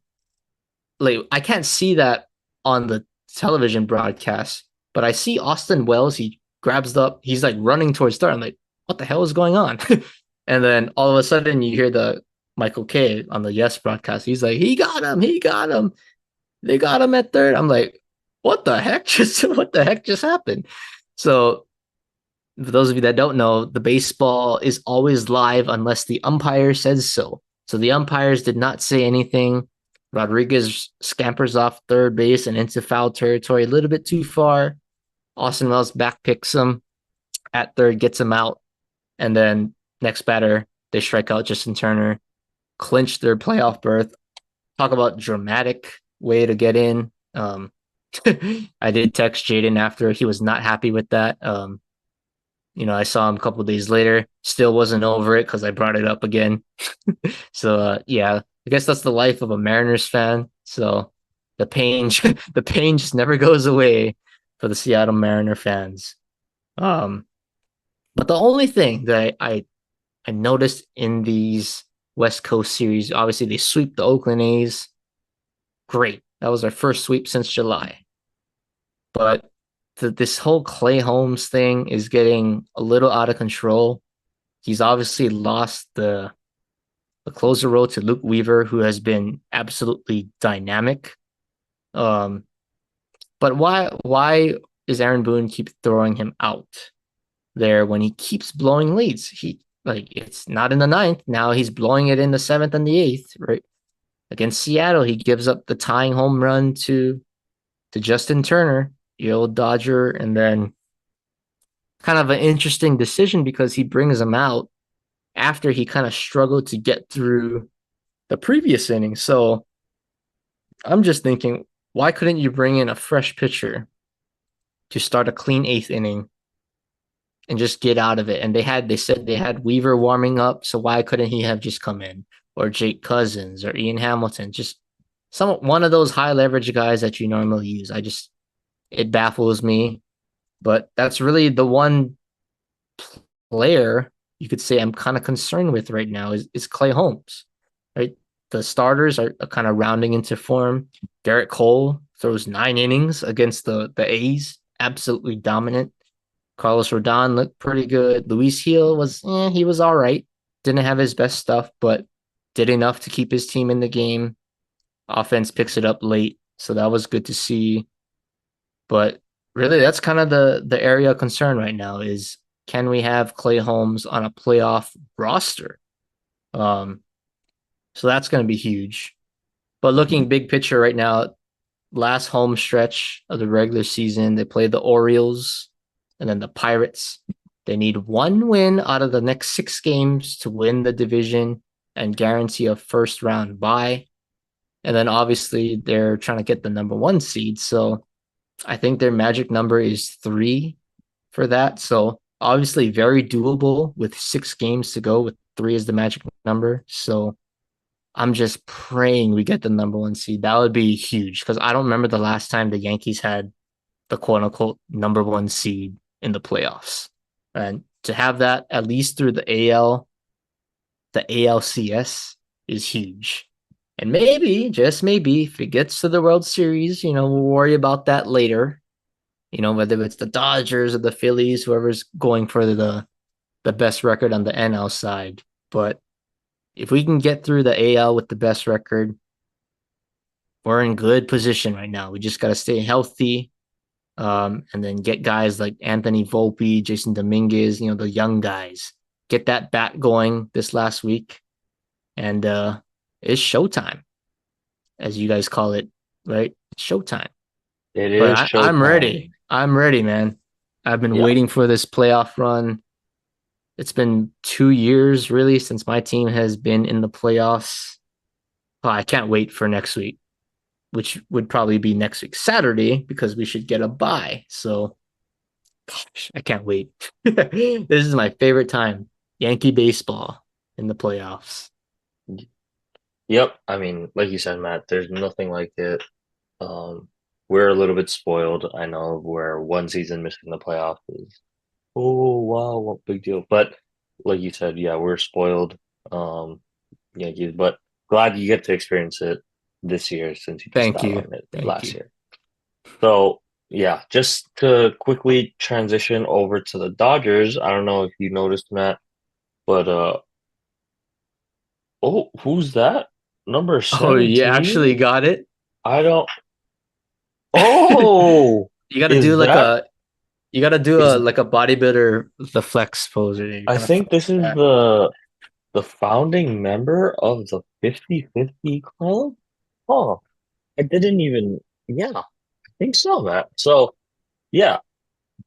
like I can't see that on the television broadcast, but I see Austin Wells. He grabs up, he's like running towards third. I'm like, what the hell is going on? And then all of a sudden you hear the Michael K on the Yes broadcast. He's like, he got him. They got him at third. I'm like, what the heck just happened? So for those of you that don't know, the baseball is always live unless the umpire says so. So the umpires did not say anything. Rodriguez scampers off third base and into foul territory a little bit too far. Austin Wells back picks him at third, gets him out, and then next batter They strike out Justin Turner, clinch their playoff berth. Talk about dramatic way to get in. I did text Jaden after he was not happy with that. I saw him a couple days later, still wasn't over it because I brought it up again. So yeah, I guess that's the life of a Mariners fan. So the pain, the pain just never goes away for the Seattle Mariner fans. Um, but the only thing that I noticed in these West Coast series, obviously they sweep the Oakland A's. Great, that was our first sweep since July. But this whole Clay Holmes thing is getting a little out of control. He's obviously lost the closer role to Luke Weaver, who has been absolutely dynamic. Um, but why is Aaron Boone keep throwing him out there when he keeps blowing leads? He like it's not in the ninth. Now he's blowing it in the seventh and the eighth, right? Against Seattle, he gives up the tying home run to Justin Turner, the old Dodger, and then kind of an interesting decision because he brings him out after he kind of struggled to get through the previous inning. So I'm just thinking, why couldn't you bring in a fresh pitcher to start a clean eighth inning and just get out of it? And they said they had Weaver warming up, so why couldn't he have just come in? Or Jake Cousins or Ian Hamilton, just one of those high leverage guys that you normally use. It baffles me. But that's really the one player you could say I'm kind of concerned with right now is Clay Holmes. Right? The starters are kind of rounding into form. Garrett Cole throws 9 innings against the A's, absolutely dominant. Carlos Rodon looked pretty good. Luis Gil he was all right. Didn't have his best stuff, but did enough to keep his team in the game. Offense picks it up late, so that was good to see. But really, that's kind of the area of concern right now is can we have Clay Holmes on a playoff roster? Um, so that's going to be huge. But looking big picture right now, last home stretch of the regular season, they play the Orioles and then the Pirates. They need one win out of the next 6 games to win the division and guarantee a first round bye. And then obviously they're trying to get the number 1 seed. So I think their magic number is 3 for that. So obviously very doable with 6 games to go with 3 as the magic number. So I'm just praying we get the number 1 seed. That would be huge because I don't remember the last time the Yankees had the quote unquote number 1 seed in the playoffs. And to have that at least through the ALCS is huge. And maybe, just maybe, if it gets to the World Series, we'll worry about that later. Whether it's the Dodgers or the Phillies, whoever's going for the best record on the NL side. But if we can get through the AL with the best record, we're in good position right now. We just got to stay healthy, and then get guys like Anthony Volpe, Jason Dominguez, the young guys. Get that bat going this last week, and it's showtime, as you guys call it, right? It's showtime. It But is I'm showtime. ready. I'm ready, man. I've been Yeah, waiting for this playoff run. It's been 2 years really since my team has been in the playoffs. Oh, I can't wait for next week, which would probably be next week Saturday because we should get a bye. So gosh, I can't wait. This is my favorite time. Yankee baseball in the playoffs. yep. I mean, like you said, Matt, there's nothing like it. Um, we're a little bit spoiled. I know where one season missing the playoffs is, oh wow, what big deal. But like you said, yeah, we're spoiled, um, Yankees. But glad you get to experience it this year since you missed Thank out you. on it Thank last you. year. So yeah, just to quickly transition over to the Dodgers. I don't know if you noticed, Matt, but oh, who's that? Number Oh, you 17? actually got it. I don't. Oh, You got to do is like that a You got to do a is like a bodybuilder the flex pose. You I kind of think flex this is that. the founding member of the 50-50 club? Oh, I didn't even, yeah, I think so, Matt. So, yeah,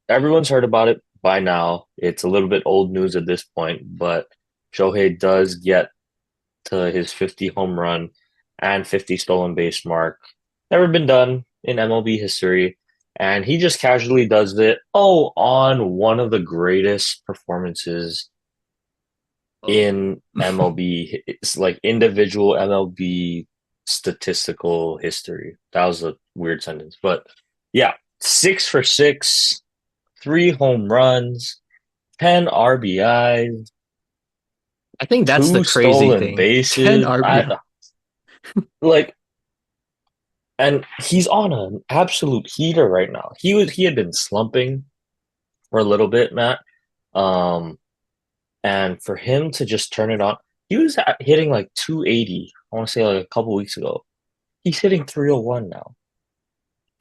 everyone's heard about it by now. It's a little bit old news at this point, but Shohei does get to his 50 home run and 50 stolen base mark. Never been done in MLB history. And he just casually does it. Oh, on one of the greatest performances Oh. in MLB. It's like individual MLB statistical history. That was a weird sentence. But yeah, 6 for 6, 3 home runs, 10 RBIs, I think that's the two crazy stolen thing. 10 bases. RBI. I like and he's on an absolute heater right now. He had been slumping for a little bit, Matt. Um, and for him to just turn it on, he was hitting like 280. I want to say like a couple weeks ago. He's hitting 301 now.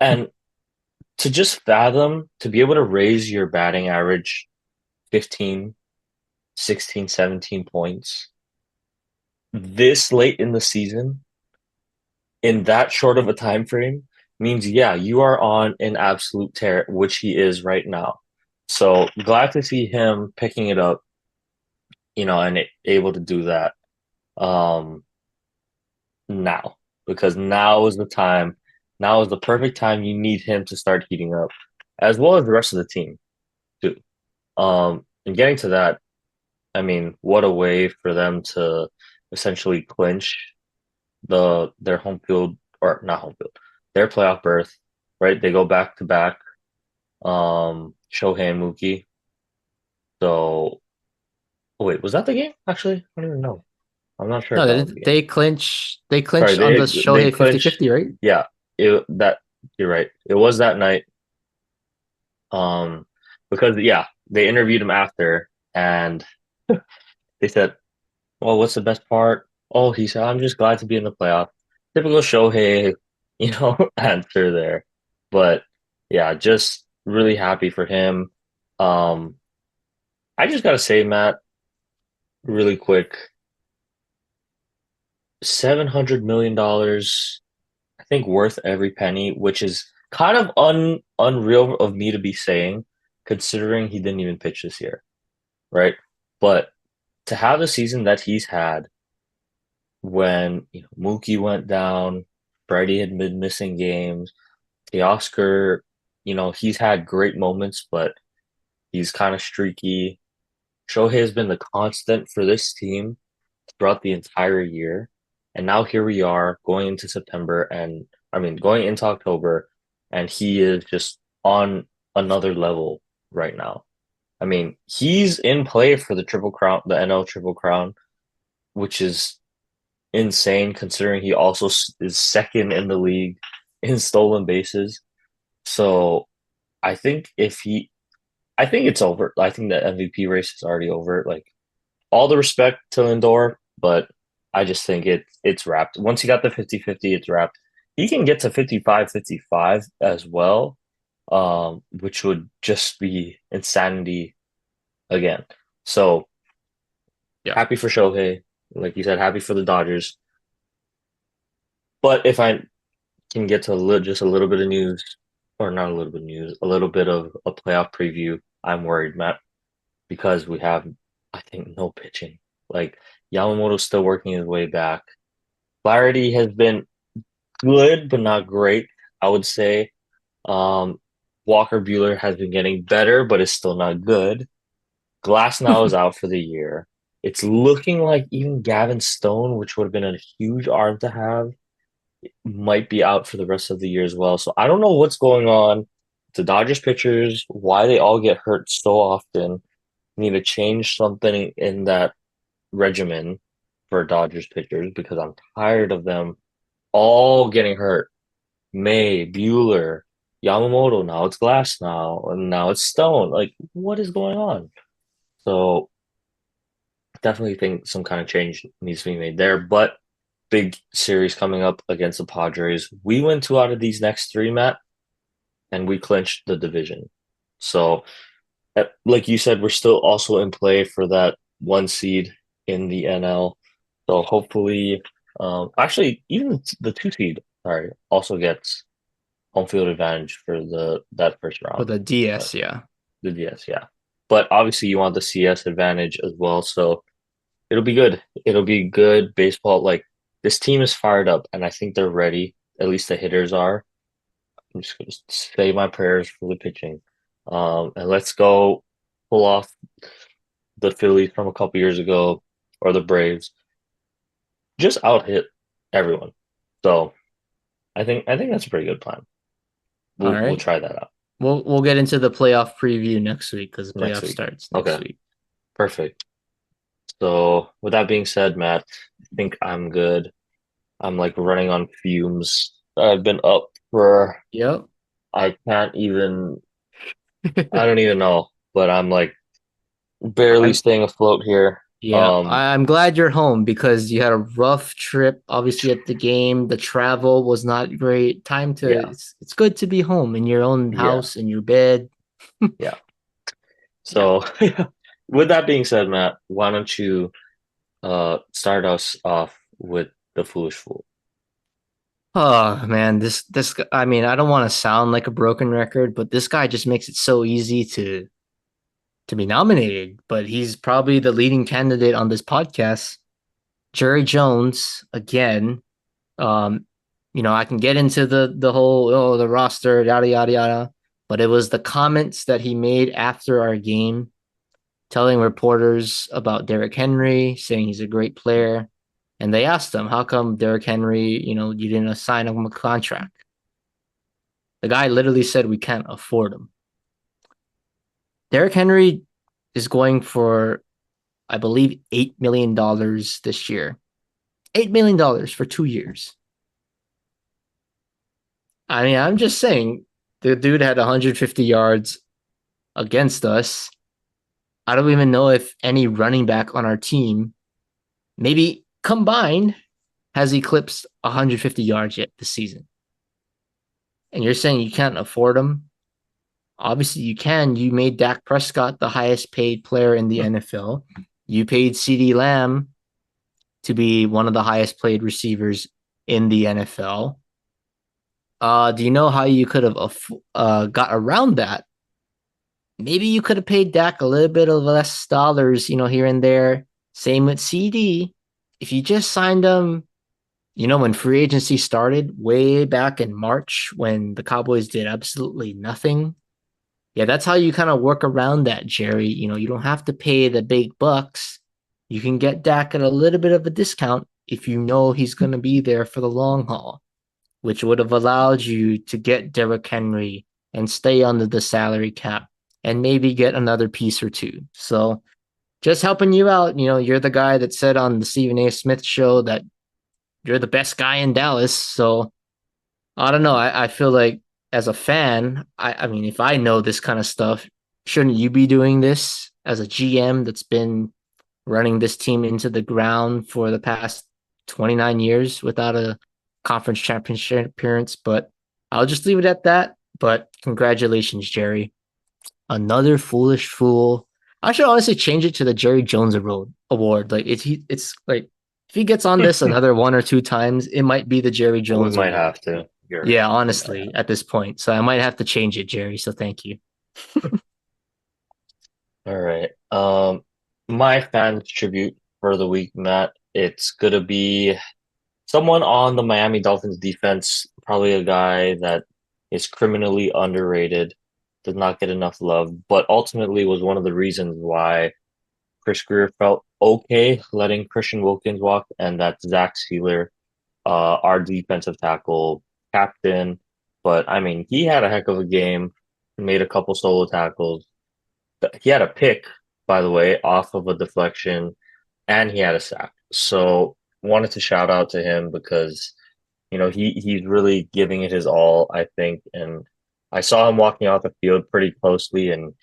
And to just fathom to be able to raise your batting average 15, 16, 17 points this late in the season in that short of a time frame means yeah, you are on an absolute tear, which he is right now. So glad to see him picking it up, and able to do that um now because now is the time. Now is the perfect time you need him to start heating up, as well as the rest of the team too. And getting to that, I mean, what a way for them to essentially clinch their home field or not home field, their playoff berth, right? They go back to back, Shohei and Mookie. So, oh, wait, was that the game? Actually, I don't even know. I'm not sure if No, that was the game. they Sorry, clinch on the they Shohei clinched. 50-50, right? Yeah, that you're right. It was that night. Um, because yeah, they interviewed him after, and they said, "Well, what's the best part?" Oh, he said, "I'm just glad to be in the playoff." Typical Shohei, answer there. But yeah, just really happy for him. Um, I just gotta say, Matt, really quick, $700 million, I think worth every penny, which is kind of unreal of me to be saying, considering he didn't even pitch this year, right? But to have the season that he's had when Mookie went down, Freddie had been missing games, Teoscar, he's had great moments, but he's kind of streaky. Shohei has been the constant for this team throughout the entire year. And now here we are going into September and I mean going into October, and he is just on another level right now. I mean, he's in play for the Triple Crown, the NL Triple Crown, which is insane considering he also is second in the league in stolen bases. So I think I think it's over. I think the MVP race is already over. Like all the respect to Lindor, but I just think it's wrapped. Once you got the 50-50, it's wrapped. He can get to 55-55 as well, which would just be insanity again. So Yeah. happy for Shohei. Like you said, happy for the Dodgers. But if I can get to just a little bit of news, or not a little bit of news, a little bit of a playoff preview, I'm worried, Matt, because we have, I think, no pitching. Like Yamamoto's still working his way back. Flaherty has been good, but not great, I would say. Um, Walker Bueller has been getting better, but is still not good. Glass now is out for the year. It's looking like even Gavin Stone, which would have been a huge arm to have, might be out for the rest of the year as well. So I don't know what's going on. The Dodgers pitchers, why they all get hurt so often. Need to change something in that regimen for Dodgers pitchers because I'm tired of them all getting hurt. May, Bueller, Yamamoto, now it's Glass now, and now it's Stone. Like, what is going on? So definitely think some kind of change needs to be made there. But big series coming up against the Padres. We win two out of these next three, Matt, and we clinched the division. So, like you said, we're still also in play for that one seed in the NL. So hopefully, actually, even the two seed, sorry, also gets home field advantage for the that first For round. the DS, yeah. The DS, yeah. But obviously, you want the CS advantage as well. So it'll be good. It'll be good baseball. Like this team is fired up, and I think they're ready. At least the hitters are. I'm just gonna say my prayers for the pitching. And let's go pull off the Phillies from a couple years ago or the Braves. Just out hit everyone. So I think that's a pretty good plan. All We'll right. try that out We'll get into the playoff preview next week because the next playoff week. starts next Okay, week. perfect. So with that being said, Matt, I think I'm good. I'm like running on fumes. I've been up for Yep. I can't even I don't even know, but I'm like barely I'm staying afloat here. yeah, Um I'm glad you're home because you had a rough trip, obviously at the game. The travel was not great. Time to yeah, it's good to be home in your own yeah, house, in your bed. yeah. Yeah. So with that being said, Matt, why don't you start us off with the foolish fool? Oh man, I mean, I don't want to sound like a broken record, but this guy just makes it so easy to be nominated, but he's probably the leading candidate on this podcast. Jerry Jones again. Um, I can get into the whole the roster yada yada yada, but it was the comments that he made after our game, telling reporters about Derrick Henry, saying he's a great player, and they asked him, "How come Derrick Henry? You didn't assign him a contract?" The guy literally said, "We can't afford him." Derrick Henry is going for, I believe, $8 million this year. $8 million for 2 years. I mean, I'm just saying, the dude had 150 yards against us. I don't even know if any running back on our team, maybe combined, has eclipsed 150 yards yet this season. And you're saying you can't afford him? Obviously, you can. You made Dak Prescott the highest paid player in the NFL. You paid CeeDee Lamb to be one of the highest paid receivers in the NFL. Do you know how you could have got around that? Maybe you could have paid Dak a little bit of less dollars, here and there. Same with CD. If you just signed him, when free agency started way back in March when the Cowboys did absolutely nothing. Yeah, that's how you kind of work around that, Jerry. You don't have to pay the big bucks. You can get Dak at a little bit of a discount if you know he's going to be there for the long haul, which would have allowed you to get Derrick Henry and stay under the salary cap and maybe get another piece or two. So just helping you out. You're the guy that said on the Stephen A. Smith show that you're the best guy in Dallas. So I don't know. I feel like as a fan, I mean, if I know this kind of stuff, shouldn't you be doing this as a GM that's been running this team into the ground for the past 29 years without a conference championship appearance? But I'll just leave it at that. But congratulations, Jerry. Another foolish fool. I should honestly change it to the Jerry Jones award. Like it's like if he gets on this another one or two times, it might be the Jerry We Jones might award. have to. You're Yeah, right. We might honestly, have. at this point. So I might have to change it, Jerry. So thank you. All right. My fans tribute for the week, Matt. It's gonna be someone on the Miami Dolphins defense, probably a guy that is criminally underrated, does not get enough love, but ultimately was one of the reasons why Chris Greer felt okay letting Christian Wilkins walk, and that's Zach Sealer, our defensive tackle captain. But I mean, he had a heck of a game, made a couple solo tackles. He had a pick, by the way, off of a deflection, and he had a sack. So wanted to shout out to him because he's really giving it his all, I think. And I saw him walking off the field pretty closely, and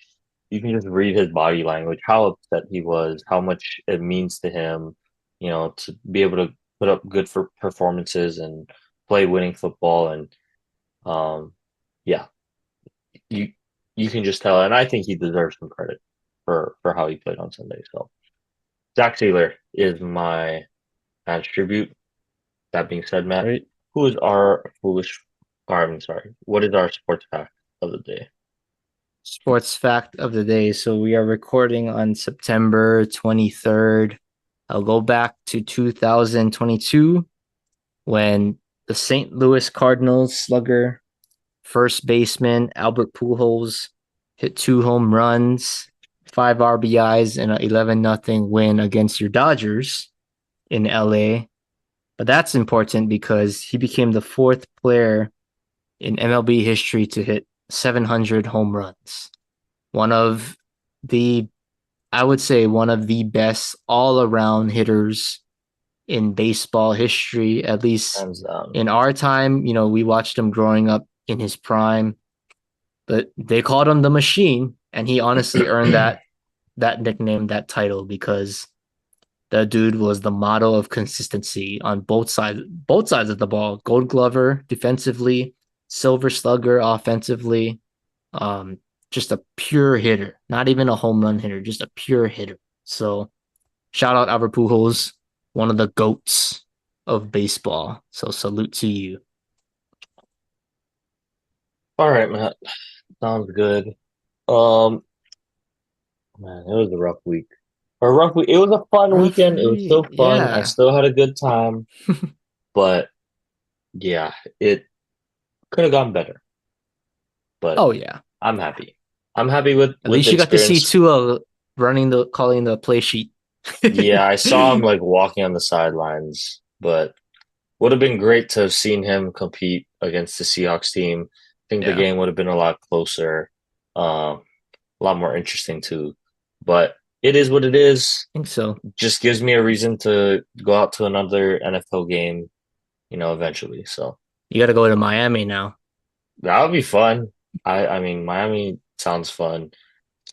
you can just read his body language, how upset he was, how much it means to him, to be able to put up good for performances and play winning football. And um, yeah, you you can just tell, and I think he deserves some credit for how he played on Sunday. So Zach Taylor is my match tribute. That being said, Matt, Right. who is our foolish? Or, I'm sorry. What is our sports fact of the day? Sports fact of the day. So we are recording on September 23rd. I'll go back to 2022 when the St. Louis Cardinals slugger first baseman Albert Pujols hit 2 home runs, 5 RBIs, and an 11-0 win against your Dodgers in LA. But that's important because he became the fourth player in MLB history to hit 700 home runs. One of the, I would say, one of the best all around hitters in baseball history, at least Hands down. in our time. We watched him growing up in his prime, but they called him the machine, and he honestly earned that nickname, that title, because the dude was the model of consistency on both sides of the ball. Gold Glover defensively, Silver Slugger offensively. Um, just a pure hitter, not even a home run hitter, just a pure hitter. So shout out Albert Pujols, one of the goats of baseball. So salute to you. All right, Matt. Sounds good. Um, Man, it was a rough week. Or a rough week. It was a fun weekend. It was Roughly, still fun. I yeah. still had a good time. But yeah, it could have gone better. But Oh yeah. I'm happy. I'm happy with At with least the you got to see experience. Tua calling the play sheet. Yeah, I saw him like walking on the sidelines, but would have been great to have seen him compete against the Seahawks team. I think the Yeah, I game would have been a lot closer, a lot more interesting too. But it is what it is. think so. Just gives me a reason to go out to another NFL game, eventually. So You got to go to Miami now. that would be fun. I mean, Miami sounds fun.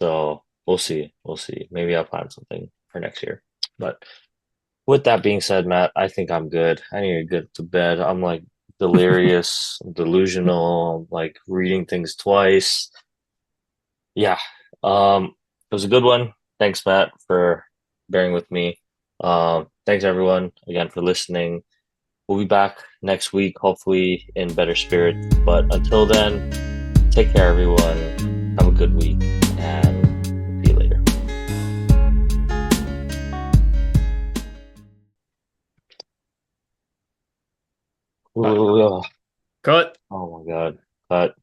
So we'll see. We'll see. Maybe I'll plan something for next year. But with that being said, Matt, I think I'm good. I need to get to bed. I'm like delirious, delusional, like reading things twice. Yeah. It was a good one. Thanks, Matt, for bearing with me. Thanks everyone again for listening. We'll be back next week, hopefully in better spirits. But until then, take care, everyone. Have a good week, and see you later. Cut. Ugh. Cut. Oh my God. Cut.